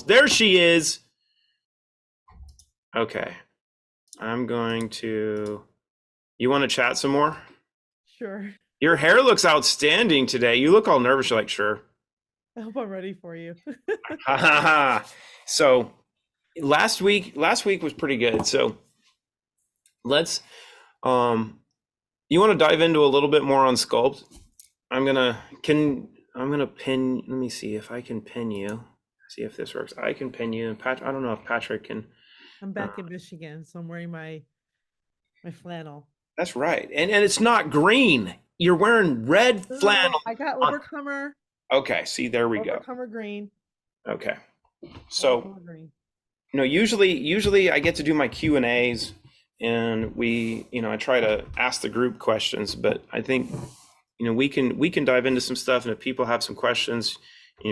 There she is. Okay. I'm going to, you want to chat some more? Sure. Your hair looks outstanding today. You look all nervous. You're like, sure. I hope I'm ready for you. Ha ha ha. So last week was pretty good. So let's, um, you want to dive into a little bit more on Sculpt? I'm gonna pin, let me see if I can pin you. See if this works. I can pin you, and Pat, I don't know if Patrick can. I'm uh, back in Michigan, so I'm wearing my flannel. that's right. And it's not green. You're wearing red No, flannel I got on. Overcomer, Okay, see, there we go. Overcomer green, Okay. So, Overcomer green. usually I get to do my Q&As, and I try to ask the group questions, but I think, we can dive into some stuff, and if people have some questions,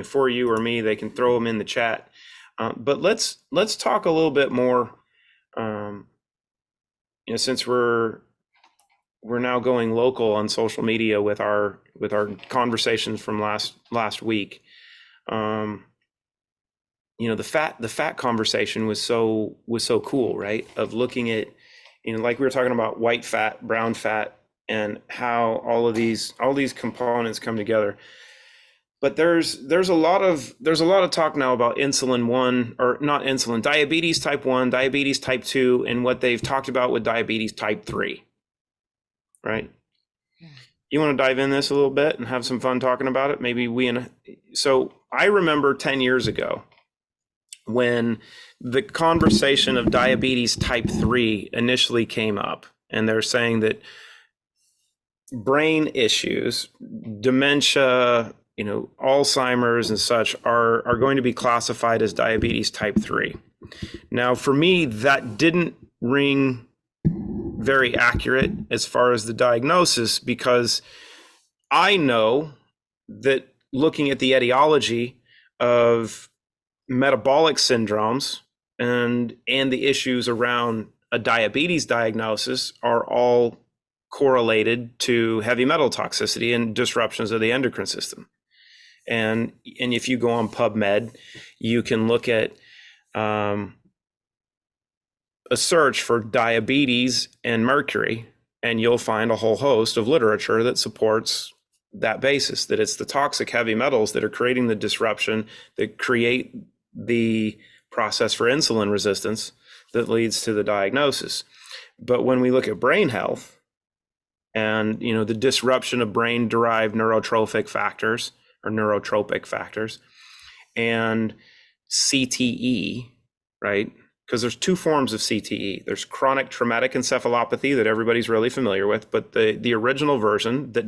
for you or me, they can throw them in the chat. But let's talk a little bit more, um, since we're now going local on social media with our conversations from last week. The fat conversation was so cool, right? Of looking at, like we were talking about white fat, brown fat, and how all these components come together. But there's a lot of talk now about insulin one, or not insulin, diabetes type 1, diabetes type 2, and what they've talked about with diabetes type 3, right? Yeah. You want to dive in this a little bit and have some fun talking about it? So I remember 10 years ago when the conversation of diabetes type 3 initially came up, and they're saying that brain issues, dementia, Alzheimer's and such are going to be classified as diabetes type 3. Now, for me, that didn't ring very accurate as far as the diagnosis, because I know that looking at the etiology of metabolic syndromes and the issues around a diabetes diagnosis are all correlated to heavy metal toxicity and disruptions of the endocrine system. And if you go on PubMed, you can look at a search for diabetes and mercury, and you'll find a whole host of literature that supports that basis, that it's the toxic heavy metals that are creating the disruption, that create the process for insulin resistance that leads to the diagnosis. But when we look at brain health and the disruption of brain derived neurotrophic factors or neurotropic factors and CTE, right? Because there's two forms of CTE. There's chronic traumatic encephalopathy that everybody's really familiar with, but the original version that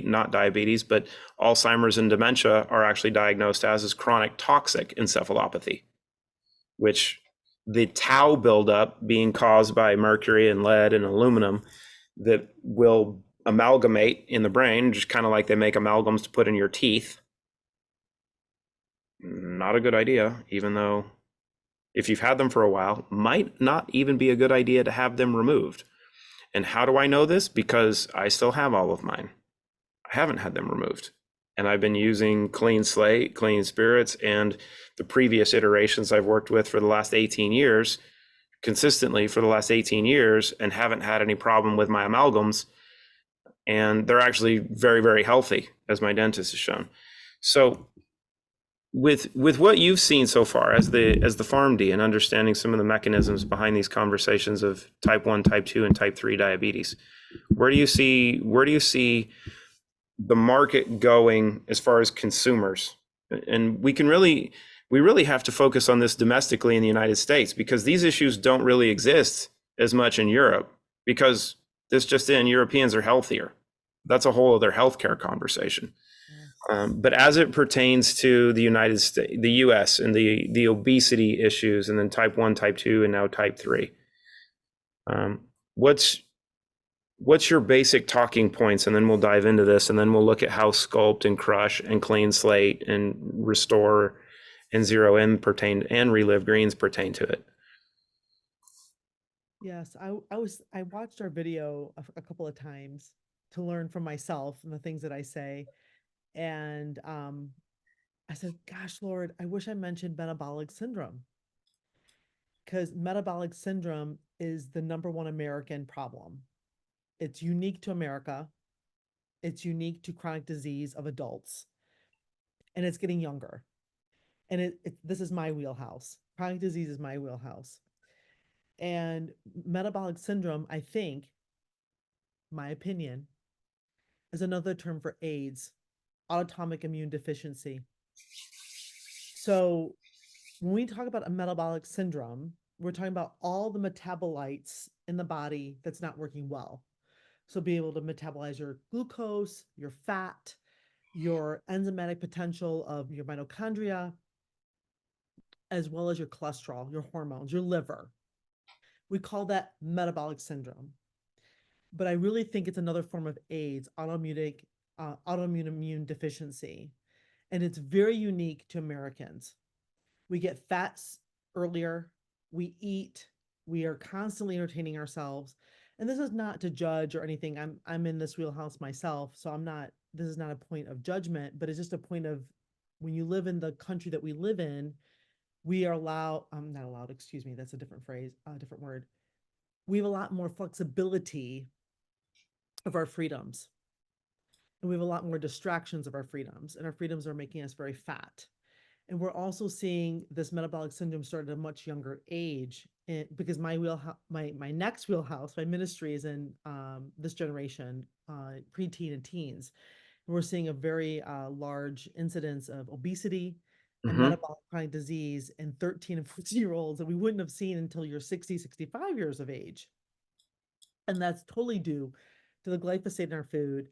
not diabetes, but Alzheimer's and dementia are actually diagnosed as is chronic toxic encephalopathy, which the tau buildup being caused by mercury and lead and aluminum that will amalgamate in the brain, just kind of like they make amalgams to put in your teeth. Not a good idea, even though if you've had them for a while, might not even be a good idea to have them removed. And how do I know this? Because I still have all of mine. I haven't had them removed. And I've been using Clean Slate, Clean Spirits, and the previous iterations I've worked with for the last 18 years, consistently for the last 18 years, and haven't had any problem with my amalgams. And they're actually very, very healthy, as my dentist has shown. So with what you've seen so far as the PharmD, and understanding some of the mechanisms behind these conversations of type 1, type 2, and type 3 diabetes, where do you see the market going as far as consumers? And we really have to focus on this domestically in the United States, because these issues don't really exist as much in Europe, because Europeans are healthier. That's a whole other healthcare conversation. But as it pertains to the United States, the US, and the obesity issues, and then type 1, type 2, and now type 3, what's your basic talking points? And then we'll dive into this, and then we'll look at how Sculpt and Crush and Clean Slate and Restore and Zero In pertain, and Relive Greens pertain to it. Yes, I watched our video a couple of times to learn from myself and the things that I say. And I said, gosh, Lord, I wish I mentioned metabolic syndrome, because metabolic syndrome is the number one American problem. It's unique to America. It's unique to chronic disease of adults, and it's getting younger. And this is my wheelhouse. Chronic disease is my wheelhouse. And metabolic syndrome, I think, my opinion, is another term for AIDS, autonomic immune deficiency. So when we talk about a metabolic syndrome, we're talking about all the metabolites in the body that's not working well. So be able to metabolize your glucose, your fat, your enzymatic potential of your mitochondria, as well as your cholesterol, your hormones, your liver. We call that metabolic syndrome. But I really think it's another form of AIDS, autoimmune immune deficiency. And it's very unique to Americans. We get fats earlier, we eat, we are constantly entertaining ourselves. And this is not to judge or anything. I'm in this wheelhouse myself, so this is not a point of judgment, but it's just a point of, when you live in the country that we live in, we are allowed, I'm not allowed, excuse me, that's a different phrase, a different word. We have a lot more flexibility of our freedoms. And we have a lot more distractions of our freedoms, and our freedoms are making us very fat. And we're also seeing this metabolic syndrome start at a much younger age, because my next wheelhouse, my ministry is in this generation, preteen and teens. And we're seeing a very large incidence of obesity and metabolic chronic disease in 13 and 14-year-olds that we wouldn't have seen until you're 60, 65 years of age. And that's totally due to the glyphosate in our food,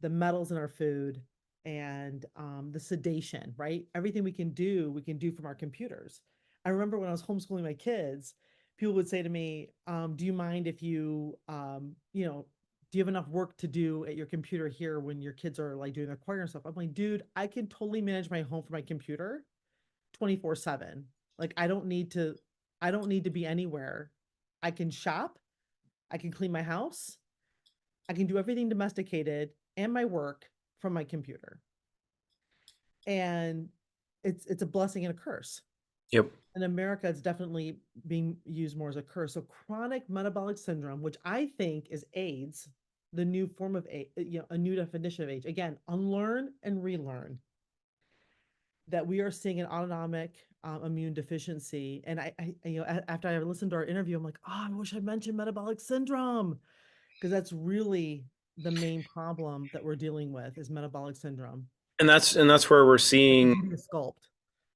the metals in our food, and the sedation, right? Everything we can do from our computers. I remember when I was homeschooling my kids, people would say to me, do you mind if you, do you have enough work to do at your computer here when your kids are like doing their choir and stuff? I'm like, dude, I can totally manage my home from my computer 24/7. Like, I don't need to be anywhere. I can shop, I can clean my house, I can do everything domesticated and my work from my computer. And it's a blessing and a curse. Yep. In America, it's definitely being used more as a curse. So chronic metabolic syndrome, which I think is AIDS, the new form of AIDS, a new definition of AIDS. Again, unlearn and relearn that we are seeing an autonomic immune deficiency. And after I listened to our interview, I'm like, oh, I wish I mentioned metabolic syndrome, because that's really the main problem that we're dealing with is metabolic syndrome. And that's where we're seeing, Sculpt.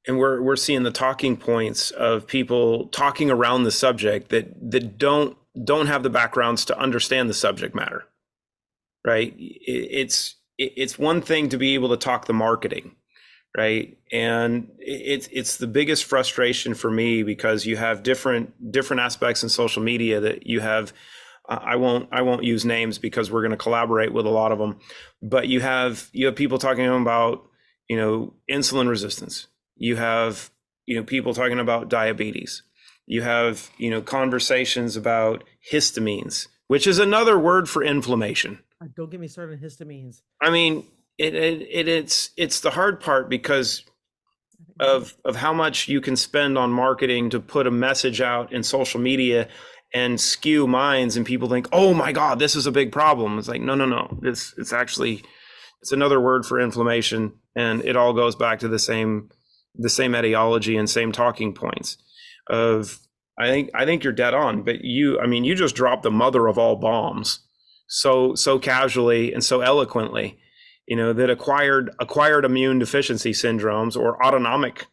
and we're seeing the talking points of people talking around the subject that don't have the backgrounds to understand the subject matter, right? It's one thing to be able to talk the marketing, right? And it's the biggest frustration for me, because you have different aspects in social media that you have. I won't use names because we're going to collaborate with a lot of them, but you have people talking about insulin resistance. You have people talking about diabetes. You have conversations about histamines, which is another word for inflammation. Don't get me started on histamines. I mean, it's the hard part because of how much you can spend on marketing to put a message out in social media and skew minds, and people think, oh my God, this is a big problem. It's like, no. It's another word for inflammation, and it all goes back to the same etiology and same talking points of, I think you're dead on, but you just dropped the mother of all bombs so casually and so eloquently, that acquired immune deficiency syndromes or autonomic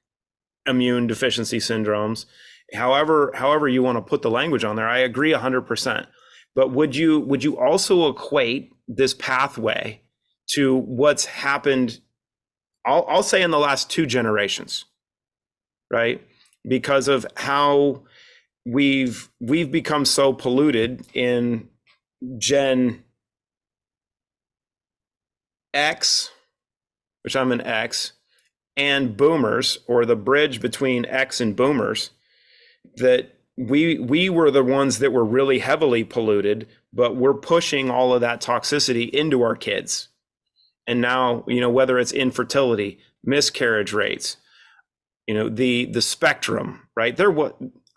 immune deficiency syndromes, however you want to put the language on there. I agree 100%. But would you also equate this pathway to what's happened, I'll say in the last 2 generations, right? Because of how we've become so polluted in Gen X, which I'm an X, and boomers, or the bridge between X and boomers, that we were the ones that were really heavily polluted, but we're pushing all of that toxicity into our kids. And now, whether it's infertility, miscarriage rates, the spectrum, right?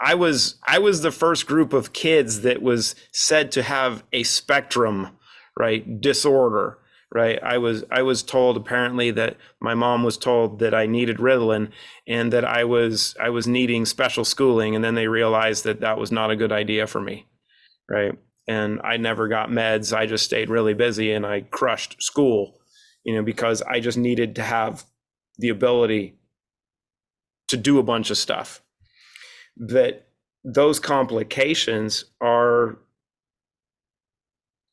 I was the first group of kids that was said to have a spectrum, right, disorder, right? I was told, apparently, that my mom was told that I needed Ritalin and that I was needing special schooling, and then they realized that that was not a good idea for me, right? And I never got meds. I just stayed really busy and I crushed school, because I just needed to have the ability to do a bunch of stuff. That those complications are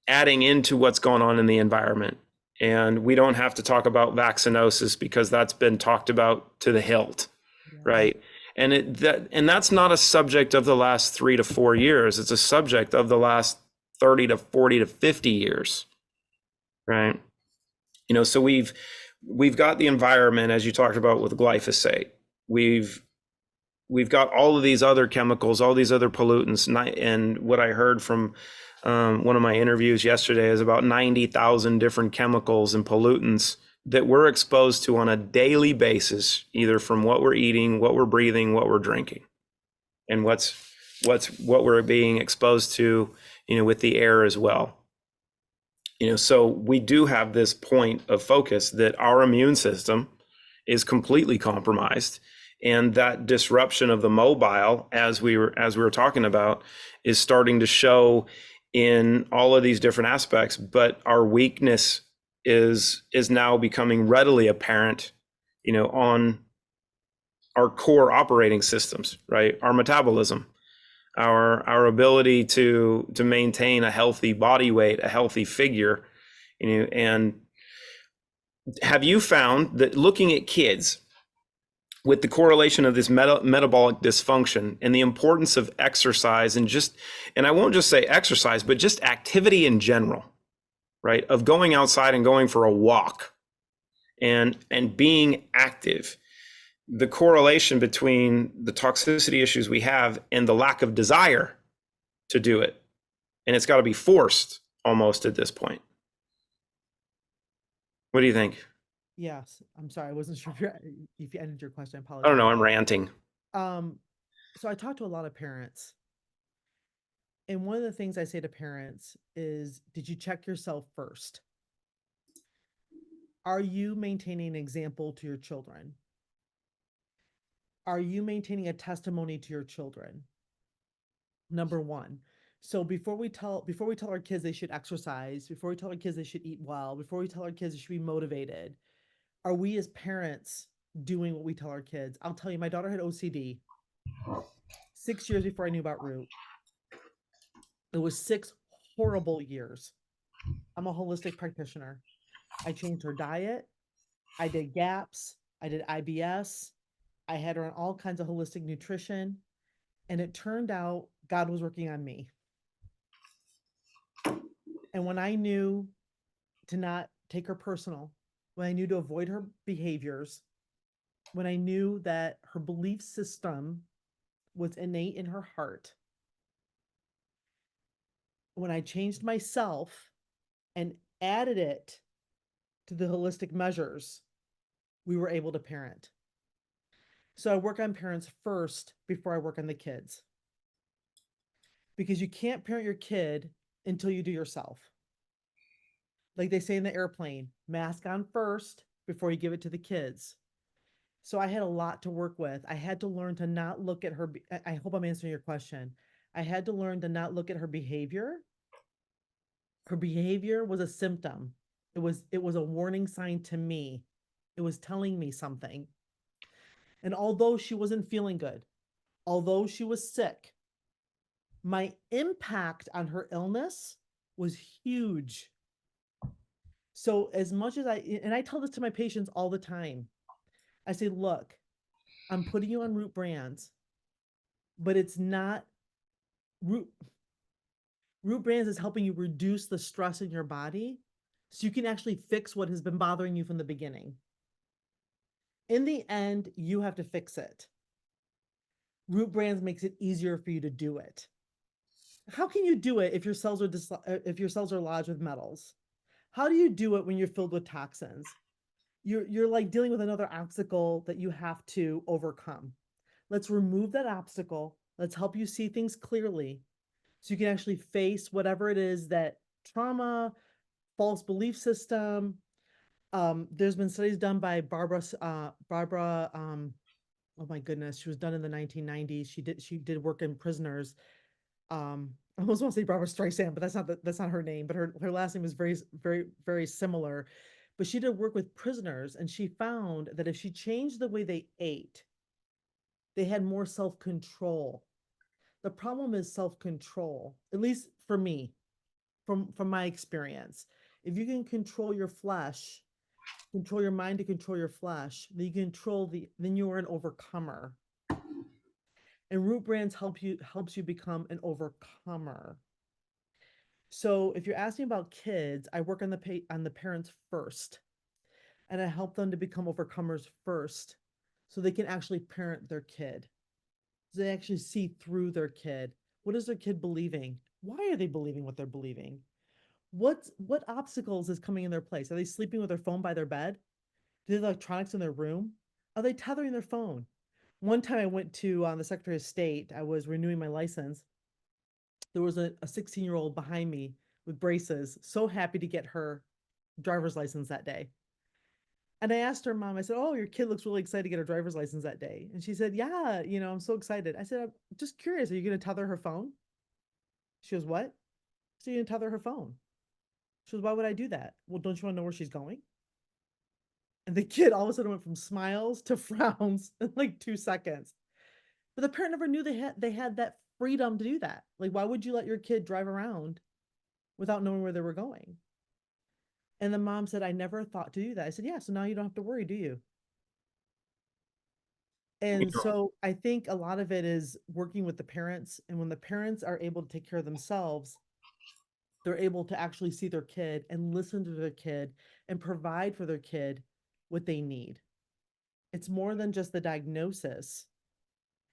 adding into what's going on in the environment. And we don't have to talk about vaccinosis because that's been talked about to the hilt, Yes. right? And that's not a subject of the last 3 to 4 years. It's a subject of the last 30 to 40 to 50 years, right? So we've got the environment, as you talked about with glyphosate. We've got all of these other chemicals, all these other pollutants, and what I heard from one of my interviews yesterday is about 90,000 different chemicals and pollutants that we're exposed to on a daily basis, either from what we're eating, what we're breathing, what we're drinking, and what we're being exposed to, with the air as well. So we do have this point of focus that our immune system is completely compromised, and that disruption of the mobile, as we were talking about, is starting to show in all of these different aspects. But our weakness is now becoming readily apparent, on our core operating systems, right? Our metabolism, our ability to maintain a healthy body weight, a healthy figure, and have you found that looking at kids with the correlation of this metabolic dysfunction and the importance of exercise, and I won't just say exercise, but just activity in general, right? Of going outside and going for a walk and being active, the correlation between the toxicity issues we have and the lack of desire to do it. And it's got to be forced almost at this point. What do you think? Yes. I'm sorry. I wasn't sure if you ended your question. I I don't apologize. know. I'm ranting. Um, so I talk to a lot of parents, and one of the things I say to parents is, did you check yourself first? Are you maintaining an example to your children? Are you maintaining a testimony to your children? Number one. So before we tell our kids they should exercise, before we tell our kids they should eat well, before we tell our kids they should be motivated, are we as parents doing what we tell our kids? I'll tell you, my daughter had OCD 6 years before I knew about Root. It was 6 horrible years. I'm a holistic practitioner. I changed her diet. I did GAPS. I did IBS. I had her on all kinds of holistic nutrition. And it turned out God was working on me. And when I knew to not take her personal, when I knew to avoid her behaviors, when I knew that her belief system was innate in her heart, when I changed myself and added it to the holistic measures, we were able to parent. So I work on parents first before I work on the kids. Because you can't parent your kid until you do yourself. Like they say in the airplane, mask on first before you give it to the kids. So I had a lot to work with. I had to learn to not look at her. I hope I'm answering your question. I had to learn to not look at her behavior. Her behavior was a symptom. It was a warning sign to me. It was telling me something. And although she wasn't feeling good, although she was sick, my impact on her illness was huge. So as much as I tell this to my patients all the time, I say, look, I'm putting you on Root brands, but it's not Root. Root brands is helping you reduce the stress in your body so you can actually fix what has been bothering you from the beginning. In the end, you have to fix it. Root brands makes it easier for you to do it. How can you do it if your cells are lodged with metals? How do you do it when you're filled with toxins? You're like dealing with another obstacle that you have to overcome. Let's remove that obstacle. Let's help you see things clearly so you can actually face whatever it is that trauma, false belief system. There's been studies done by Barbara, oh my goodness, she was done in the 1990s. She did work in prisoners. I almost want to say Barbara Streisand, but that's not her name. But her last name is very similar. But she did work with prisoners, and she found that if she changed the way they ate, they had more self control. The problem is self control, at least for me, from my experience. If you can control your flesh, control your mind to control your flesh, then you control then you're an overcomer. And root brands helps you become an overcomer. So if you're asking about kids, I work on the parents first, and I help them to become overcomers first, so they can actually parent their kid. So they actually see through their kid. What is their kid believing? Why are they believing what they're believing? What obstacles is coming in their place? Are they sleeping with their phone by their bed? Do they have electronics in their room? Are they tethering their phone? One time I went to the Secretary of State. I was renewing my license. There was a 16-year-old behind me with braces, so happy to get her driver's license that day. And I asked her mom, I said, "Oh, your kid looks really excited to get her driver's license that day." And she said, "Yeah, I'm so excited." I said, "I'm just curious, are you going to tether her phone?" She goes, "What?" So you're going to tether her phone. She goes, "Why would I do that?" "Well, don't you want to know where she's going?" And the kid all of a sudden went from smiles to frowns in like 2 seconds. But the parent never knew they had that freedom to do that. Like, why would you let your kid drive around without knowing where they were going? And the mom said, "I never thought to do that." I said, "Yeah, so now you don't have to worry, do you?" You And know, so I think a lot of it is working with the parents. And when the parents are able to take care of themselves, they're able to actually see their kid and listen to their kid and provide for their kid what they need. It's more than just the diagnosis,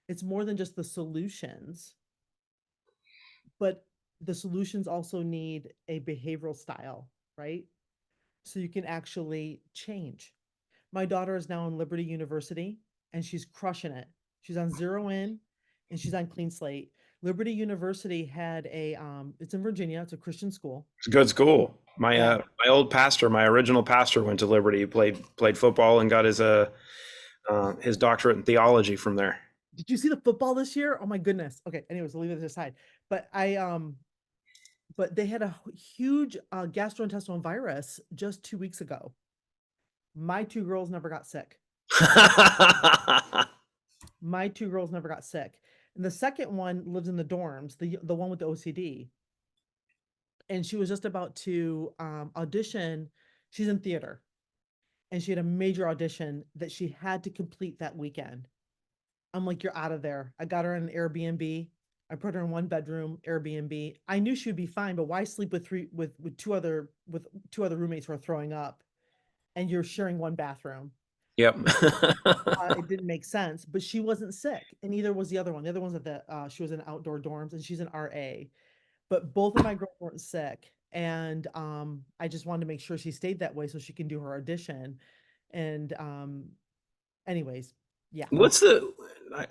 it's more than just the solutions, but the solutions also need a behavioral style, right? So you can actually change. My daughter is now in Liberty University and she's crushing it. She's on zero in and she's on clean slate. Liberty University had it's in Virginia, it's a Christian school. it's a good school. My Yeah. my old pastor, my original pastor, went to Liberty. He played football and got his doctorate in theology from there. Did you see the football this year? Oh my goodness. Okay, anyways, I'll leave it aside. But but they had a huge gastrointestinal virus just 2 weeks ago. My two girls never got sick. My two girls never got sick. And the second one lives in the dorms, the one with the OCD. And she was just about to audition. She's in theater, and she had a major audition that she had to complete that weekend. I'm like, "You're out of there." I got her in an Airbnb. I put her in one bedroom Airbnb. I knew she would be fine, but why sleep with two other roommates who are throwing up, and you're sharing one bathroom? Yep. It didn't make sense, but she wasn't sick, and neither was the other one. The other one's at she was in outdoor dorms, and she's an RA. But both of my girls weren't sick, and I just wanted to make sure she stayed that way so she can do her audition. And anyways, yeah. What's the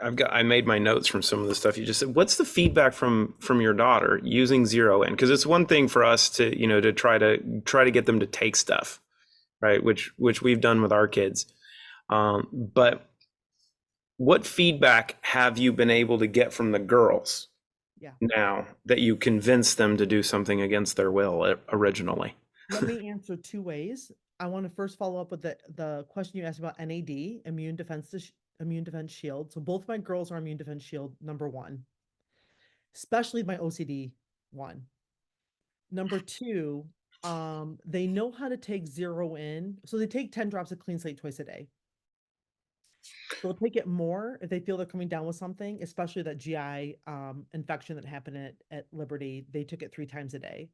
I made my notes from some of the stuff you just said. What's the feedback from your daughter using zero in? Because it's one thing for us to, to try to get them to take stuff, right? Which we've done with our kids. But what feedback have you been able to get from the girls Yeah. now that you convince them to do something against their will originally? Let me answer two ways. I want to first follow up with the question you asked about NAD, immune defense shield. So both my girls are immune defense shield number one, especially my OCD one. Number two, they know how to take zero in. So they take 10 drops of clean slate twice a day. They'll take it more if they feel they're coming down with something, especially that GI infection that happened at Liberty. They took it 3 times a day.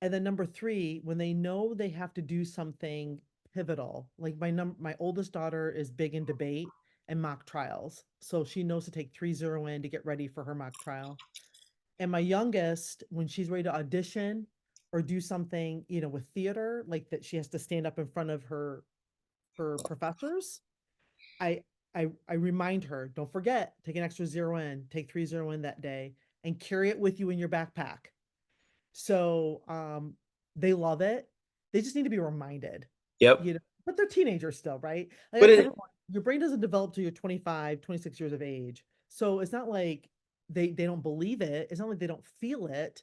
And then number three, when they know they have to do something pivotal, like my oldest daughter is big in debate and mock trials. So she knows to take 3 0 in to get ready for her mock trial. And my youngest, when she's ready to audition or do something, with theater, like that she has to stand up in front of her for professors, I I remind her, don't forget, take an extra zero in, take 3 in that day, and carry it with you in your backpack. So they love it. They just need to be reminded, Yep. but they're teenagers still, right? Like I But tell it, everyone, your brain doesn't develop till you're 25, 26 years of age. So it's not like they don't believe it. It's not like they don't feel it,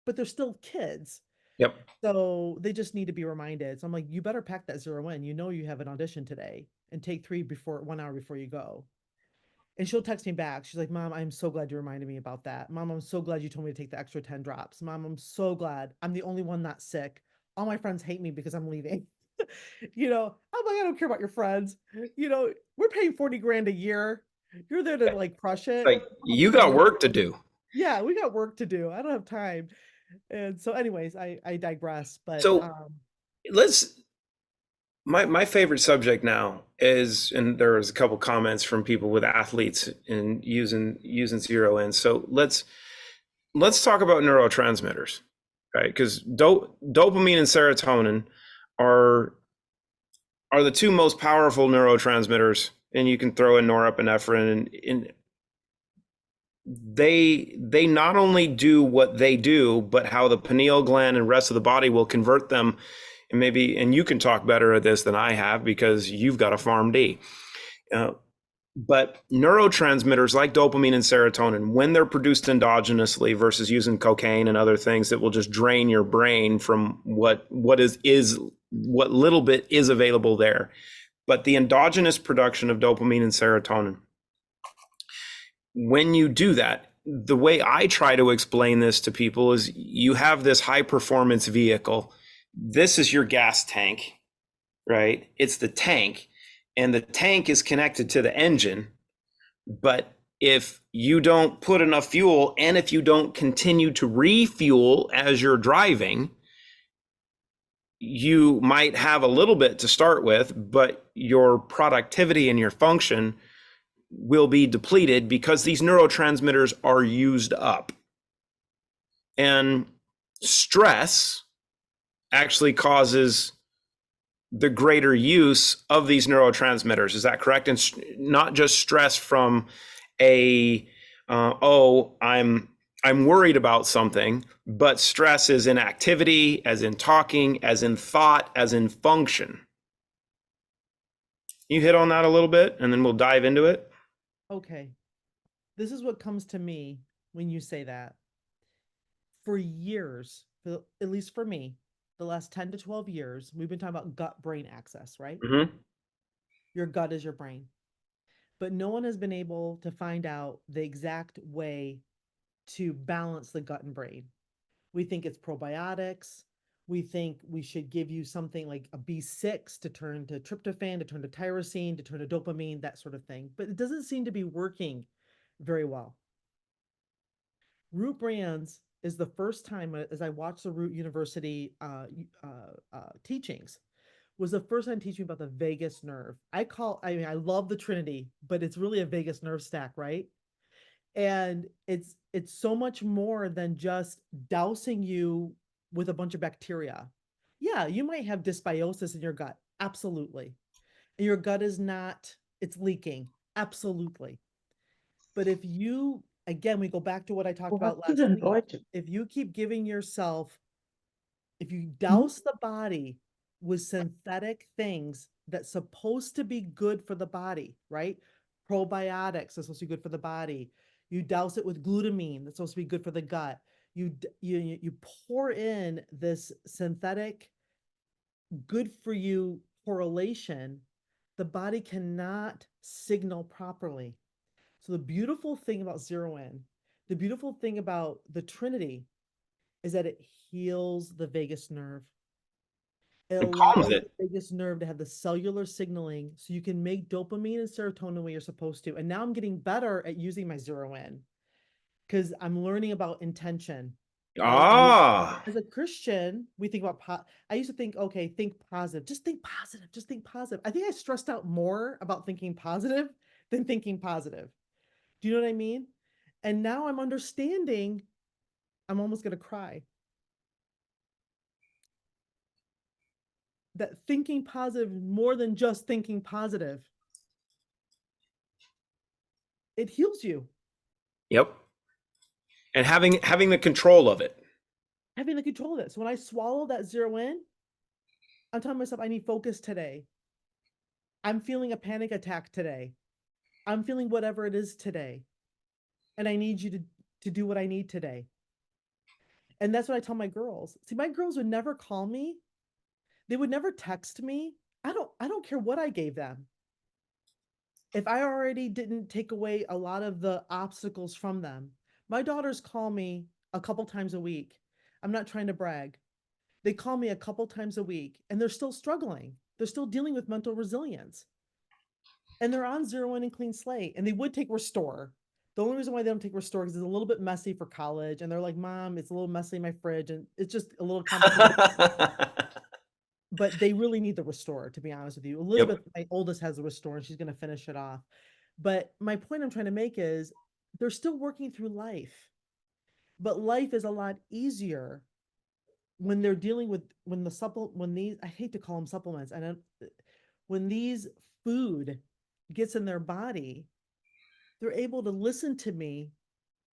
but they're still kids. yep. So they just need to be reminded. So I'm like, you better pack that zero in. You know you have an audition today and take three before 1 hour before you go. And she'll text me back. She's like, Mom, I'm so glad you reminded me about that. Mom, I'm so glad you told me to take the extra 10 drops. Mom, I'm so glad. I'm the only one not sick. All my friends hate me because I'm leaving. I'm like, I don't care about your friends. We're paying 40 grand a year. You're there to like crush it. Like I'll you be got leaving. work to do. Yeah, we got work to do. I don't have time. And so, anyways, I digress. But So let's my favorite subject now is, and there was a couple comments from people with athletes and using zero in. So let's talk about neurotransmitters, right? Because dopamine and serotonin are are the two most powerful neurotransmitters, and you can throw in norepinephrine, and they not only do what they do, but how the pineal gland and rest of the body will convert them. And you can talk better at this than I have because you've got a PharmD. Uh, but neurotransmitters like dopamine and serotonin, when they're produced endogenously versus using cocaine and other things that will just drain your brain from what what little bit is available there. But the endogenous production of dopamine and serotonin, when you do that, the way I try to explain this to people is you have this high performance vehicle. This is your gas tank, right? It's the tank, and the tank is connected to the engine. But if you don't put enough fuel, and if you don't continue to refuel as you're driving, you might have a little bit to start with, but your productivity and your function will be depleted because these neurotransmitters are used up. And stress actually causes the greater use of these neurotransmitters. Is that correct? And not just stress from I'm worried about something, but stress is in activity, as in talking, as in thought, as in function. You hit on that a little bit, and then we'll dive into it. okay, this is what comes to me when you say that. For years, at least for me, the last 10 to 12 years, we've been talking about gut brain axis, right? Mm-hmm. Your gut is your brain. But no one has been able to find out the exact way to balance the gut and brain. We think it's probiotics. We think we should give you something like a B6 to turn to tryptophan, to turn to tyrosine, to turn to dopamine, that sort of thing. But it doesn't seem to be working very well. Root Brands is the first time, as I watched the Root University teachings, was the first time teaching me about the vagus nerve. I love the Trinity, but it's really a vagus nerve stack, right? And it's so much more than just dousing you with a bunch of bacteria. Yeah, you might have dysbiosis in your gut, absolutely. And your gut is not, it's leaking, absolutely. But if you, again, we go back to what I talked about last week. If you keep giving yourself, if you douse the body with synthetic things that's supposed to be good for the body, right? Probiotics are supposed to be good for the body. You douse it with glutamine that's supposed to be good for the gut. You pour in this synthetic good for you correlation, the body cannot signal properly. So the beautiful thing about zero in, the beautiful thing about the Trinity is that it heals the vagus nerve. It And calms allows it. the vagus nerve to have the cellular signaling so you can make dopamine and serotonin the way you're supposed to. And now I'm getting better at using my zero in because I'm learning about intention, right? Ah, As a Christian, we think about I used to think, okay, think positive, just think positive, just think positive. I think I stressed out more about thinking positive than thinking positive. Do you know what I mean? And now I'm understanding, I'm almost going to cry. that thinking positive, more than just thinking positive, it heals you. Yep. And having the control of it. Having the control of it. So when I swallow that zero in, I'm telling myself I need focus today. I'm feeling a panic attack today. I'm feeling whatever it is today. And I need you to do what I need today. And that's what I tell my girls. See, my girls would never call me. They would never text me. I don't care what I gave them. If I already didn't take away a lot of the obstacles from them. My daughters call me a couple times a week. I'm not trying to brag. They call me a couple times a week and they're still struggling. They're still dealing with mental resilience. And they're on zero in and clean slate. And they would take Restore. The only reason why they don't take Restore is it's a little bit messy for college. And they're like, Mom, it's a little messy in my fridge. And it's just a little complicated. But they really need the Restore, to be honest with you. Elizabeth, my oldest, has the Restore and she's going to finish it off. But my point I'm trying to make is they're still working through life. But life is a lot easier when they're dealing with when these, I hate to call them supplements, and when these food gets in their body, they're able to listen to me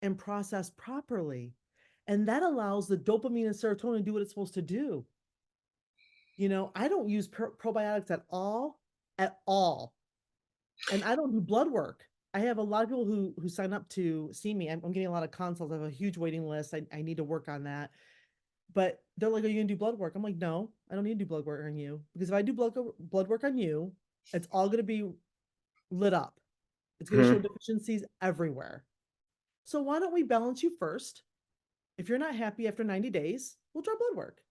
and process properly. And that allows the dopamine and serotonin to do what it's supposed to do. You know, I don't use probiotics at all. And I don't do blood work. I have a lot of people who sign up to see me. I'm getting a lot of consults. I have a huge waiting list. I need to work on that. But they're like, are you gonna do blood work? I'm like, no, I don't need to do blood work on you. Because if I do blood work on you, it's all gonna be lit up. It's gonna show deficiencies everywhere. So why don't we balance you first? If you're not happy after 90 days, we'll draw blood work.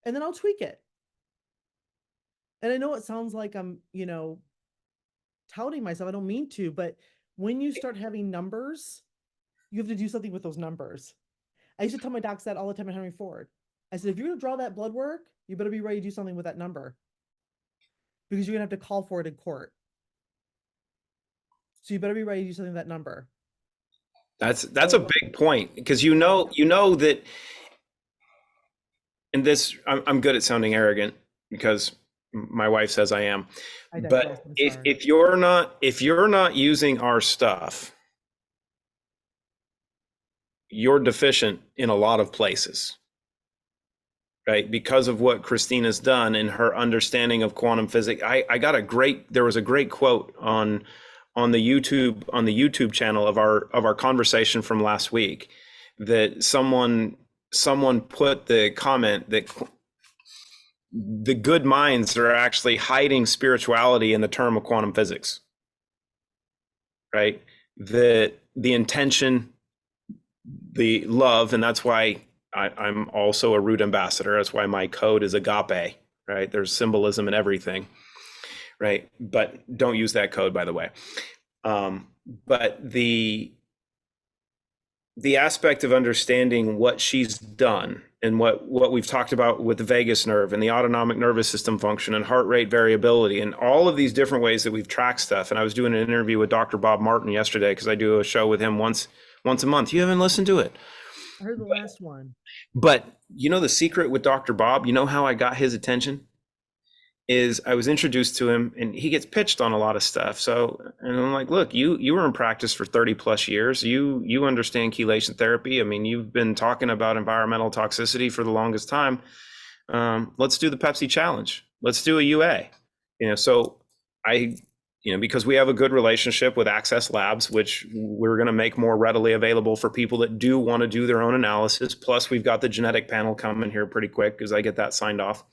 And then I'll tweak it. And I know it sounds like I'm, touting myself. I don't mean to, but when you start having numbers, you have to do something with those numbers. I used to tell my docs that all the time at Henry Ford. I said, if you're going to draw that blood work, you better be ready to do something with that number because you're going to have to call for it in court. So you better be ready to do something with that number. That's a big point because you know that, and this, I'm good at sounding arrogant because my wife says I am. But if you're not using our stuff, you're deficient in a lot of places, right? Because of what Christina's done and her understanding of quantum physics. There was a great quote on the YouTube channel of our conversation from last week that someone put the comment that the good minds are actually hiding spirituality in the term of quantum physics, right? The intention, the love, and that's why I'm also a root ambassador. That's why my code is agape, right? There's symbolism in everything, right? But don't use that code, by the way. But the aspect of understanding what she's done and what we've talked about with the vagus nerve and the autonomic nervous system function and heart rate variability and all of these different ways that we've tracked stuff. And I was doing an interview with Dr. Bob Martin yesterday because I do a show with him once a month. You haven't listened to it. I heard the last one. But you know the secret with Dr. Bob, you know how I got his attention? Is I was introduced to him and he gets pitched on a lot of stuff. So, and I'm like, look, you were in practice for 30 plus years. You understand chelation therapy. I mean, you've been talking about environmental toxicity for the longest time. Let's do the Pepsi challenge. Let's do a UA. So because we have a good relationship with Access Labs, which we're going to make more readily available for people that do want to do their own analysis. Plus we've got the genetic panel coming here pretty quick because I get that signed off.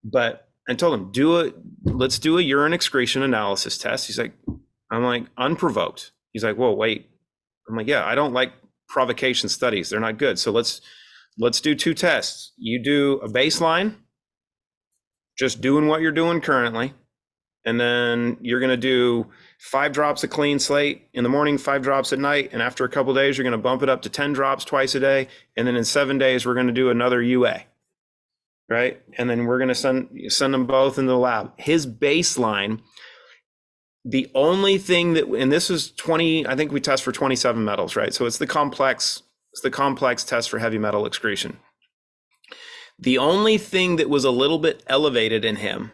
But I told him, let's do a urine excretion analysis test. I'm like, unprovoked. He's like, whoa, wait. I'm like, yeah, I don't like provocation studies. They're not good. So let's do two tests. You do a baseline, just doing what you're doing currently. And then you're going to do 5 drops of clean slate in the morning, 5 drops at night. And after a couple of days, you're going to bump it up to 10 drops twice a day. And then in 7 days, we're going to do another UA. Right. And then we're going to send them both into the lab. His baseline, the only thing and this is 20, I think we test for 27 metals, right? So it's the complex test for heavy metal excretion. The only thing that was a little bit elevated in him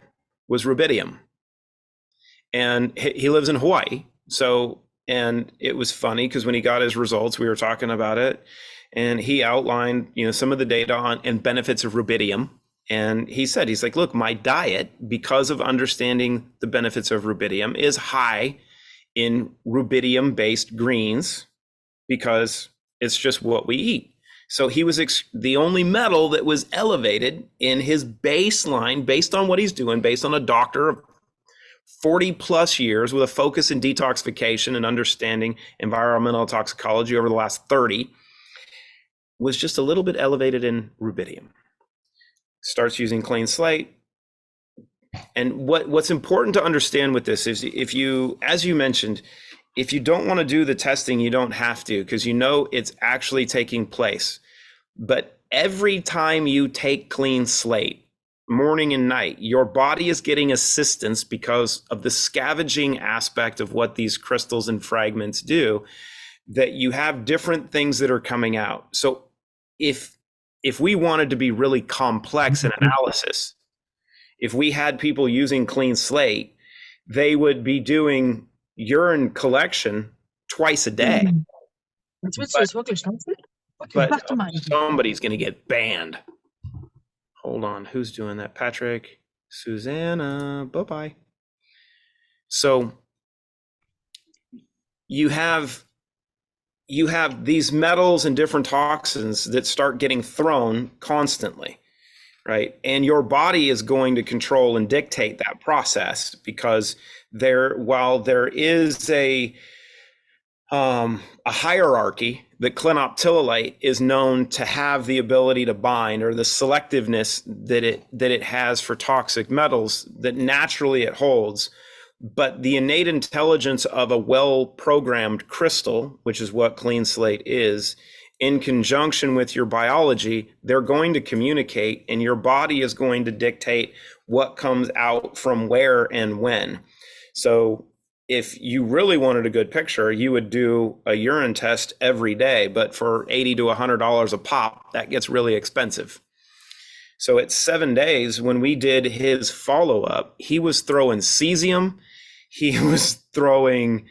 was rubidium. And he lives in Hawaii. So, and it was funny because when he got his results, we were talking about it, and he outlined, some of the data on and benefits of rubidium. And he's like, look, my diet, because of understanding the benefits of rubidium, is high in rubidium based greens because it's just what we eat. So he was the only metal that was elevated in his baseline based on what he's doing, based on a doctor of 40 plus years with a focus in detoxification and understanding environmental toxicology over the last 30, was just a little bit elevated in rubidium. Starts using clean slate. And what's important to understand with this is if you, as you mentioned, if you don't want to do the testing, you don't have to, because it's actually taking place. But every time you take clean slate, morning and night, your body is getting assistance because of the scavenging aspect of what these crystals and fragments do, that you have different things that are coming out. So if we wanted to be really complex in analysis, if we had people using clean slate, they would be doing urine collection twice a day. Jetzt willst du das wirklich nutzen? Okay, warte mal. Somebody's going to get banned. Hold on, who's doing that? Patrick, Susanna, bye-bye. So you have these metals and different toxins that start getting thrown constantly, right? And your body is going to control and dictate that process because while there is a hierarchy, that clinoptilolite is known to have the ability to bind, or the selectiveness that it has for toxic metals that naturally it holds. But the innate intelligence of a well-programmed crystal, which is what clean slate is, in conjunction with your biology, they're going to communicate, and your body is going to dictate what comes out from where and when. So if you really wanted a good picture, you would do a urine test every day, but for $80 to $100 a pop, that gets really expensive. So at 7 days, when we did his follow-up, he was throwing cesium, he was throwing,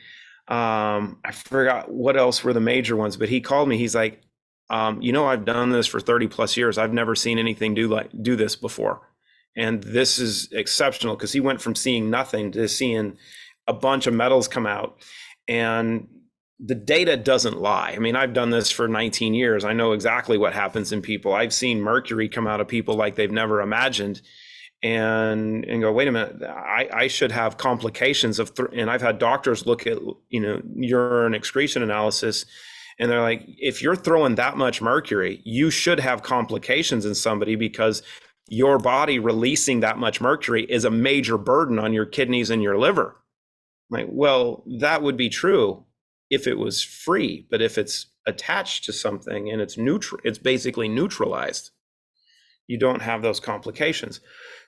I forgot what else were the major ones, but he called me, he's like, I've done this for 30 plus years. I've never seen anything do this before. And this is exceptional, because he went from seeing nothing to seeing a bunch of metals come out, and the data doesn't lie. I mean, I've done this for 19 years. I know exactly what happens in people. I've seen mercury come out of people like they've never imagined, and go, wait a minute, I should have complications of, and I've had doctors look at, urine excretion analysis, and they're like, if you're throwing that much mercury, you should have complications in somebody, because your body releasing that much mercury is a major burden on your kidneys and your liver. Like, well, that would be true if it was free, but if it's attached to something and it's basically neutralized, you don't have those complications.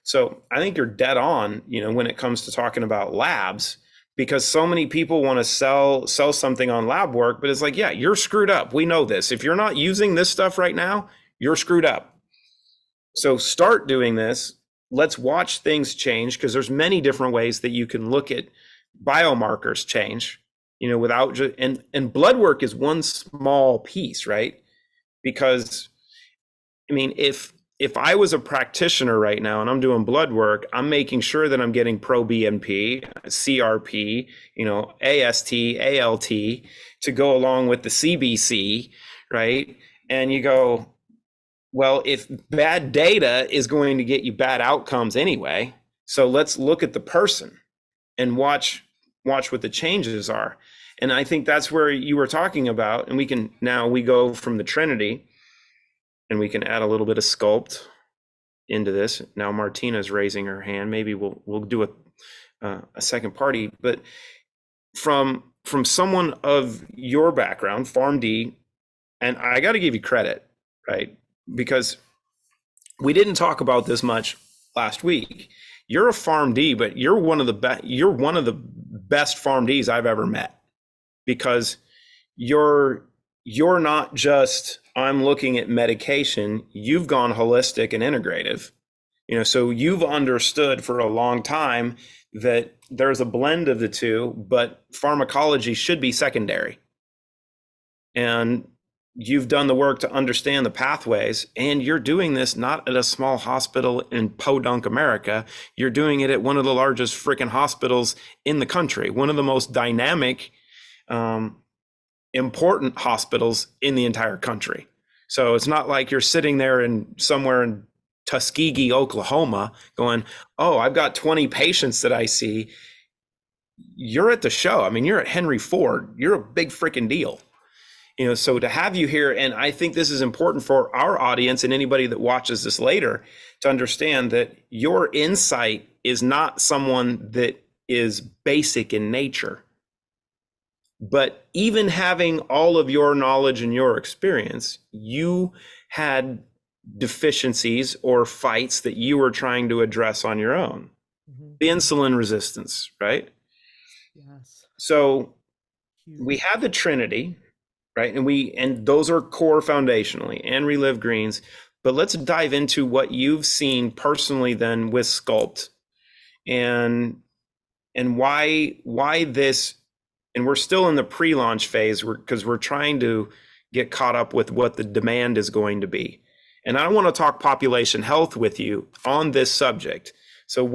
So I think you're dead on, when it comes to talking about labs, because so many people want to sell something on lab work, but it's like, yeah, you're screwed up. We know this. If you're not using this stuff right now, you're screwed up. So start doing this. Let's watch things change, because there's many different ways that you can look at biomarkers change, without and blood work is one small piece, right? Because I mean, if I was a practitioner right now and I'm doing blood work, I'm making sure that I'm getting pro-BNP, CRP, AST, ALT to go along with the CBC, right? And you go, well, if bad data is going to get you bad outcomes anyway, so let's look at the person and watch what the changes are. And I think that's where you were talking about, and we go from the Trinity, and we can add a little bit of Sculpt into this. Now Martina's raising her hand. Maybe we'll do a second party, but from someone of your background, PharmD, and I got to give you credit, right? Because we didn't talk about this much last week. You're a PharmD, but you're one of the best PharmDs I've ever met, because you're not just I'm looking at medication, you've gone holistic and integrative. So you've understood for a long time that there's a blend of the two, but pharmacology should be secondary. And you've done the work to understand the pathways, and you're doing this not at a small hospital in podunk America. You're doing it at one of the largest freaking hospitals in the country, one of the most dynamic, important hospitals in the entire country. So it's not like you're sitting there in somewhere in Tuskegee, Oklahoma, going, oh, I've got 20 patients that I see. You're at the show. I mean, you're at Henry Ford. You're a big freaking deal. So to have you here, and I think this is important for our audience and anybody that watches this later to understand that your insight is not someone that is basic in nature. But even having all of your knowledge and your experience, you had deficiencies or fights that you were trying to address on your own. Mm-hmm. The insulin resistance, right? Yes. So Huge. we have the Trinity, right? And those are core foundationally, and Relive Greens. But let's dive into what you've seen personally then with Sculpt and why this. And we're still in the pre-launch phase because we're trying to get caught up with what the demand is going to be. And I want to talk population health with you on this subject. So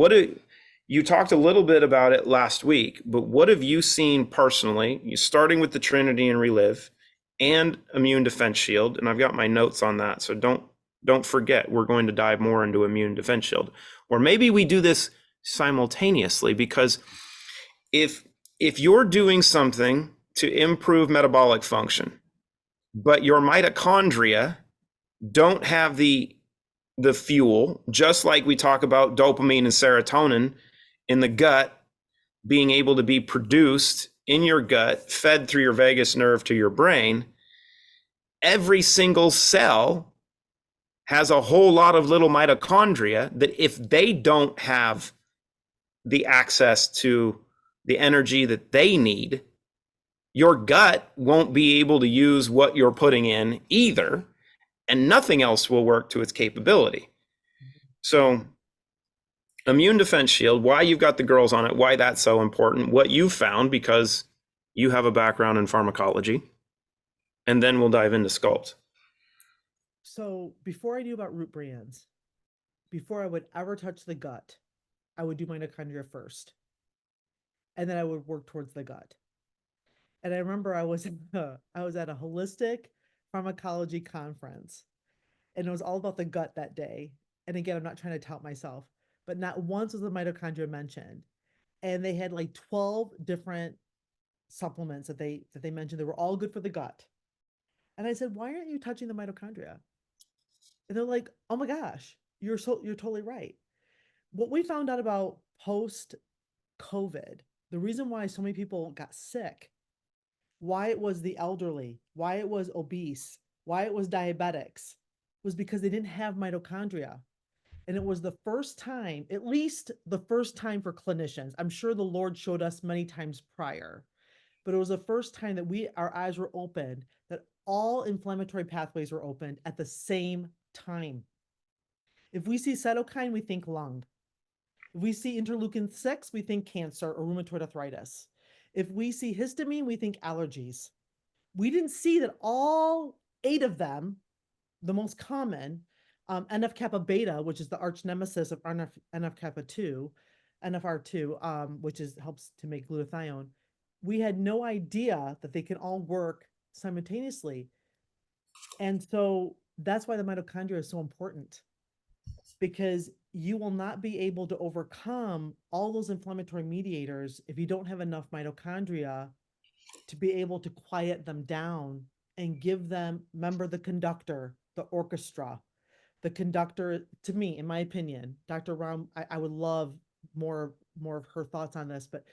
you talked a little bit about it last week, but what have you seen personally, starting with the Trinity and Relive and Immune Defense Shield? And I've got my notes on that. So don't forget, we're going to dive more into Immune Defense Shield. Or maybe we do this simultaneously, because if you're doing something to improve metabolic function, but your mitochondria don't have the fuel, just like we talk about dopamine and serotonin in the gut being able to be produced in your gut, fed through your vagus nerve to your brain, every single cell has a whole lot of little mitochondria that if they don't have the access to the energy that they need, your gut won't be able to use what you're putting in either, and nothing else will work to its capability. So Immune Defense Shield, why you've got the girls on it, why that's so important, what you found, because you have a background in pharmacology, and then we'll dive into Sculpt. So before I knew about root brands, before I would ever touch the gut, I would do mitochondria first. And then I would work towards the gut. And I remember I was at a holistic pharmacology conference, and it was all about the gut that day. And again, I'm not trying to tout myself, but not once was the mitochondria mentioned. And they had like 12 different supplements that they mentioned. They were all good for the gut. And I said, why aren't you touching the mitochondria? And they're like, oh my gosh, you're totally right. What we found out about post COVID, the reason why so many people got sick, why it was the elderly, why it was obese, why it was diabetics, was because they didn't have mitochondria. And it was the first time, at least the first time for clinicians. I'm sure the Lord showed us many times prior, but it was the first time that our eyes were opened, that all inflammatory pathways were opened at the same time. If we see cytokine, we think lung. If we see interleukin 6, we think cancer or rheumatoid arthritis. If we see histamine, we think allergies. We didn't see that all 8 of them, the most common, NF-kappa beta, which is the arch nemesis of NF-kappa 2, NFR2, which helps to make glutathione. We had no idea that they can all work simultaneously. And so that's why the mitochondria is so important, because you will not be able to overcome all those inflammatory mediators if you don't have enough mitochondria to be able to quiet them down and give them, remember, the conductor, the orchestra. The conductor, to me, in my opinion, Dr. Ram, I would love more of her thoughts on this, but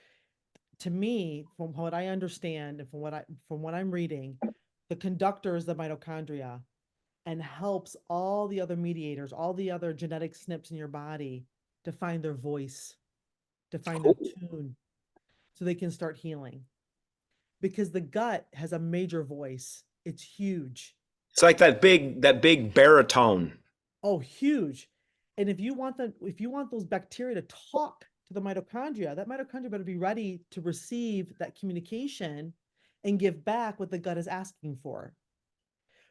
to me, from what I understand and from what I'm reading, the conductor is the mitochondria, and helps all the other mediators, all the other genetic SNPs in your body to find their voice, to find their tune, so they can start healing. Because the gut has a major voice. It's huge. It's like that big baritone. Oh, huge. And if you want those bacteria to talk to the mitochondria, that mitochondria better be ready to receive that communication and give back what the gut is asking for.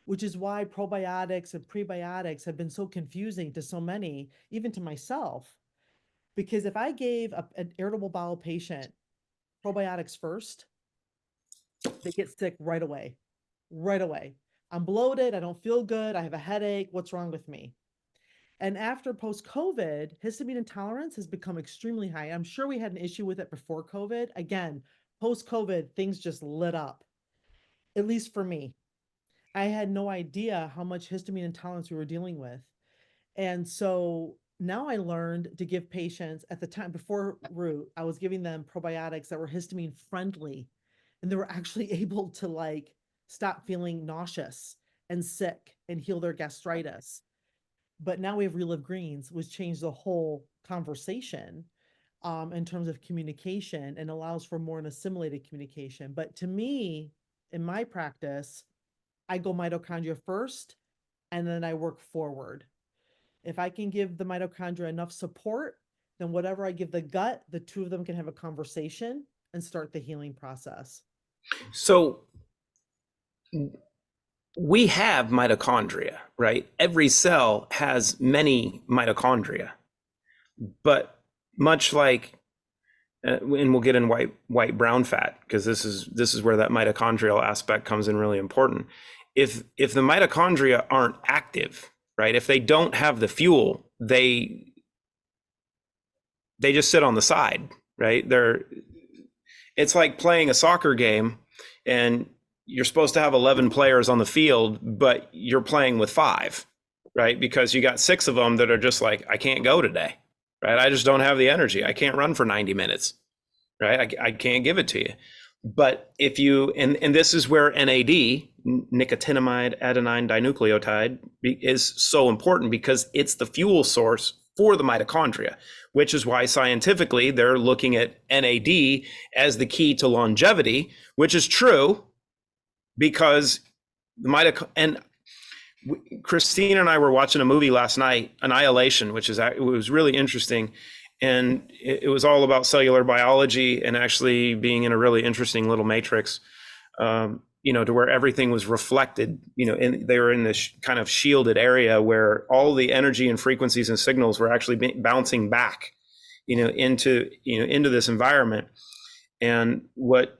Which is why probiotics and prebiotics have been so confusing to so many, even to myself. Because if I gave an irritable bowel patient probiotics first, they get sick right away. Right away. I'm bloated. I don't feel good. I have a headache. What's wrong with me? And after post-COVID, histamine intolerance has become extremely high. I'm sure we had an issue with it before COVID. Again, post-COVID, things just lit up, at least for me. I had no idea how much histamine intolerance we were dealing with. And so now I learned to give patients at the time before root, I was giving them probiotics that were histamine friendly. And they were actually able to like stop feeling nauseous and sick and heal their gastritis. But now we have Relive Greens, which changed the whole conversation in terms of communication and allows for more an assimilated communication. But to me, in my practice, I go mitochondria first and then I work forward. If I can give the mitochondria enough support, then whatever I give the gut, the two of them can have a conversation and start the healing process. So we have mitochondria, right? Every cell has many mitochondria, but much like, and we'll get in white brown fat, because this is where that mitochondrial aspect comes in really important. If the mitochondria aren't active, right? If they don't have the fuel, they just sit on the side, right? It's like playing a soccer game and you're supposed to have 11 players on the field, but you're playing with 5, right? Because you got 6 of them that are just like, I can't go today, right? I just don't have the energy. I can't run for 90 minutes, right? I can't give it to you. But if you, and this is where NAD, nicotinamide adenine dinucleotide, is so important, because it's the fuel source for the mitochondria, which is why scientifically they're looking at NAD as the key to longevity, which is true, because the and Christine and I were watching a movie last night, Annihilation, it was really interesting. And it was all about cellular biology and actually being in a really interesting little matrix, to where everything was reflected, and they were in this kind of shielded area where all the energy and frequencies and signals were actually bouncing back, into this environment. And what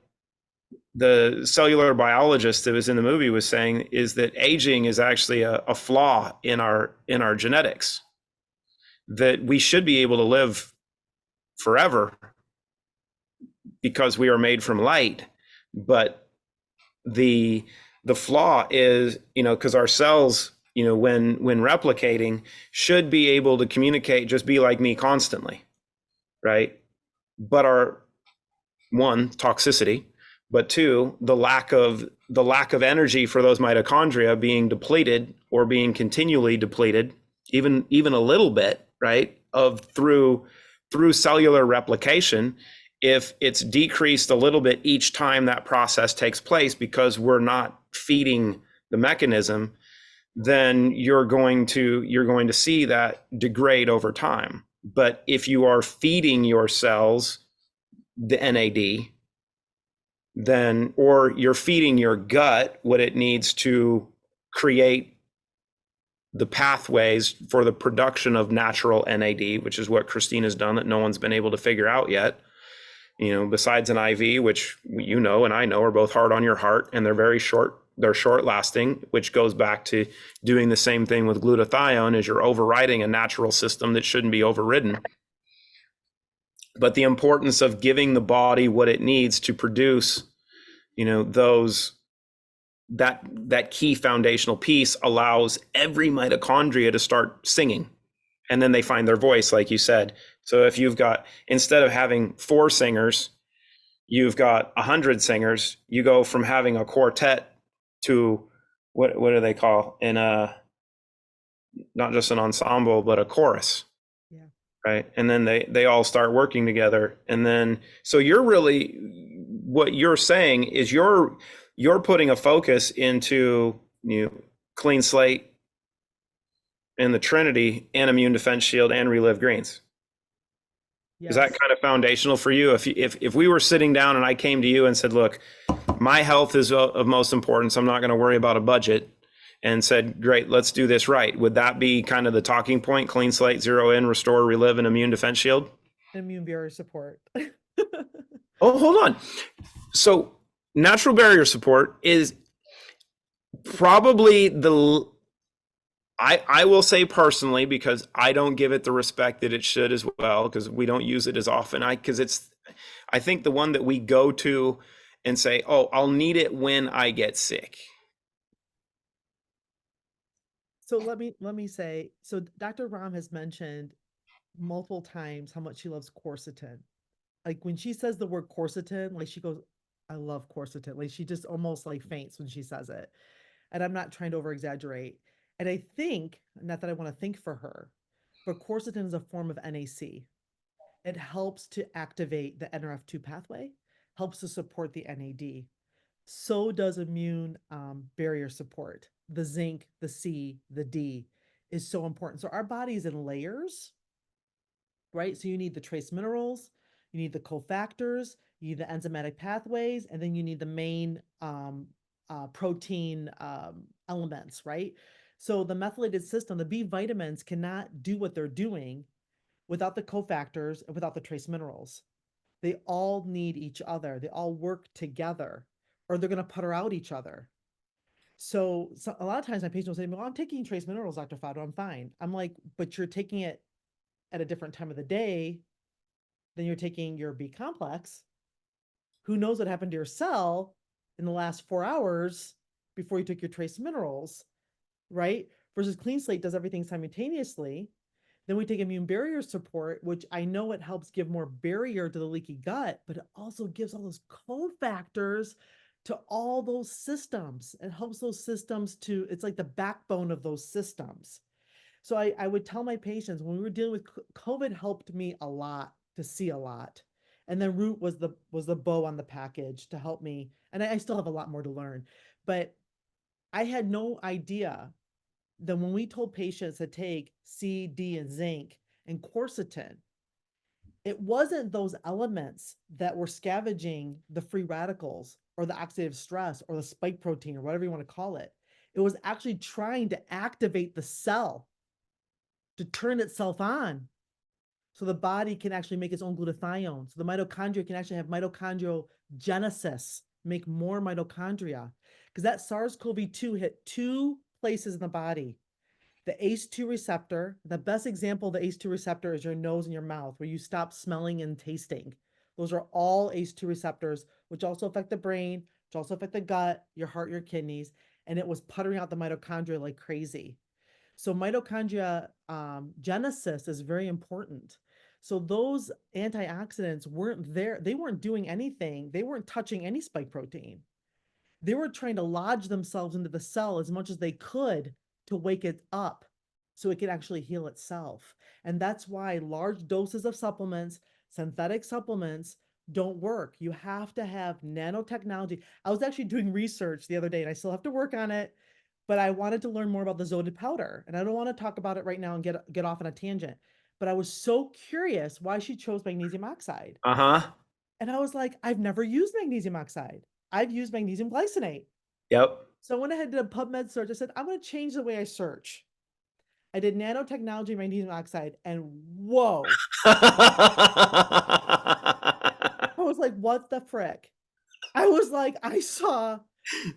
the cellular biologist that was in the movie was saying is that aging is actually a flaw in our genetics, that we should be able to live forever because we are made from light. But the flaw is, because our cells, when replicating, should be able to communicate, just be like me constantly, right? But our, one, toxicity, but two, the lack of energy for those mitochondria being depleted or being continually depleted, even a little bit, right, of through cellular replication. If it's decreased a little bit each time that process takes place because we're not feeding the mechanism, then you're going to see that degrade over time. But if you are feeding your cells the NAD, then, or you're feeding your gut what it needs to create the pathways for the production of natural NAD, which is what Christine has done that no one's been able to figure out yet, besides an IV, which and I know are both hard on your heart, and they're very short. They're short lasting, which goes back to doing the same thing with glutathione, as you're overriding a natural system that shouldn't be overridden. But the importance of giving the body what it needs to produce, that key foundational piece allows every mitochondria to start singing, and then they find their voice, like you said. So if you've got, instead of having 4 singers, you've got 100 singers, you go from having a quartet to what do they call in not just an ensemble, but a chorus. Yeah. Right. And then they all start working together. And then, so you're really, what you're saying is you're putting a focus into clean slate and the Trinity and immune defense shield and relive greens. Yes. Is that kind of foundational for you? If we were sitting down and I came to you and said, look, my health is of most importance, I'm not going to worry about a budget, and said, great, let's do this right, would that be kind of the talking point? Clean slate, zero in, restore, relive, and immune defense shield? Immune barrier support. Oh, hold on. So natural barrier support is probably I will say personally, because I don't give it the respect that it should as well, because we don't use it as often. I think the one that we go to and say, oh, I'll need it when I get sick. So let me say, so Dr. Ram has mentioned multiple times how much she loves quercetin. Like when she says the word quercetin, like she goes, I love quercetin. Like she just almost like faints when she says it. And I'm not trying to over exaggerate. And I think, not that I want to think for her, but quercetin is a form of NAC. It helps to activate the NRF2 pathway, helps to support the NAD. So does immune barrier support. The zinc, the C, the D is so important. So our body is in layers, right? So you need the trace minerals, you need the cofactors, you need the enzymatic pathways, and then you need the main protein elements, right? So the methylated system, the B vitamins cannot do what they're doing without the cofactors and without the trace minerals. They all need each other. They all work together, or they're going to putter out each other. So a lot of times my patients will say, well, I'm taking trace minerals, Dr. Fadwa, I'm fine. I'm like, but you're taking it at a different time of the day than you're taking your B complex. Who knows what happened to your cell in the last 4 hours before you took your trace minerals, right? Versus Clean Slate does everything simultaneously. Then we take immune barrier support, which I know it helps give more barrier to the leaky gut, but it also gives all those cofactors to all those systems. It helps those systems to, it's like the backbone of those systems. So I would tell my patients when we were dealing with COVID, helped me a lot to see a lot. And then Root was the bow on the package to help me. And I still have a lot more to learn, but I had no idea that when we told patients to take C, D, and zinc and quercetin, it wasn't those elements that were scavenging the free radicals or the oxidative stress or the spike protein or whatever you want to call it. It was actually trying to activate the cell to turn itself on so the body can actually make its own glutathione. So the mitochondria can actually have mitochondrial genesis, make more mitochondria. Because that SARS-CoV-2 hit 2 places in the body. The ACE2 receptor, the best example of the ACE2 receptor is your nose and your mouth, where you stop smelling and tasting. Those are all ACE2 receptors, which also affect the brain, which also affect the gut, your heart, your kidneys. And it was puttering out the mitochondria like crazy. So mitochondria genesis is very important. So those antioxidants weren't there. They weren't doing anything. They weren't touching any spike protein. They were trying to lodge themselves into the cell as much as they could to wake it up so it could actually heal itself. And that's why large doses of supplements, synthetic supplements, don't work. You have to have nanotechnology. I was actually doing research the other day, and I still have to work on it, but I wanted to learn more about the zodid powder. And I don't want to talk about it right now and get off on a tangent. But I was so curious why she chose magnesium oxide. Uh-huh. And I was like, I've never used magnesium oxide. I've used magnesium glycinate. Yep. So I went ahead and did a PubMed search. I said, I'm going to change the way I search. I did nanotechnology magnesium oxide, and whoa. I was like, what the frick? I was like, I saw,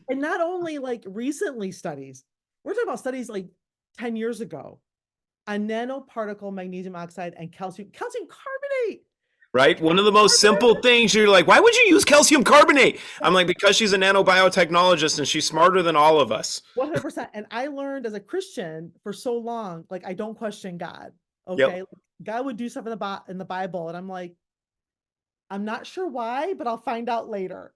and not only like recently studies, we're talking about studies like 10 years ago, a nanoparticle magnesium oxide and calcium carbonate. Right? One of the most simple things, you're like, why would you use calcium carbonate? I'm like, because she's a nanobiotechnologist and she's smarter than all of us. 100%. And I learned as a Christian for so long, like, I don't question God. Okay. Yep. God would do something in the Bible. And I'm like, I'm not sure why, but I'll find out later.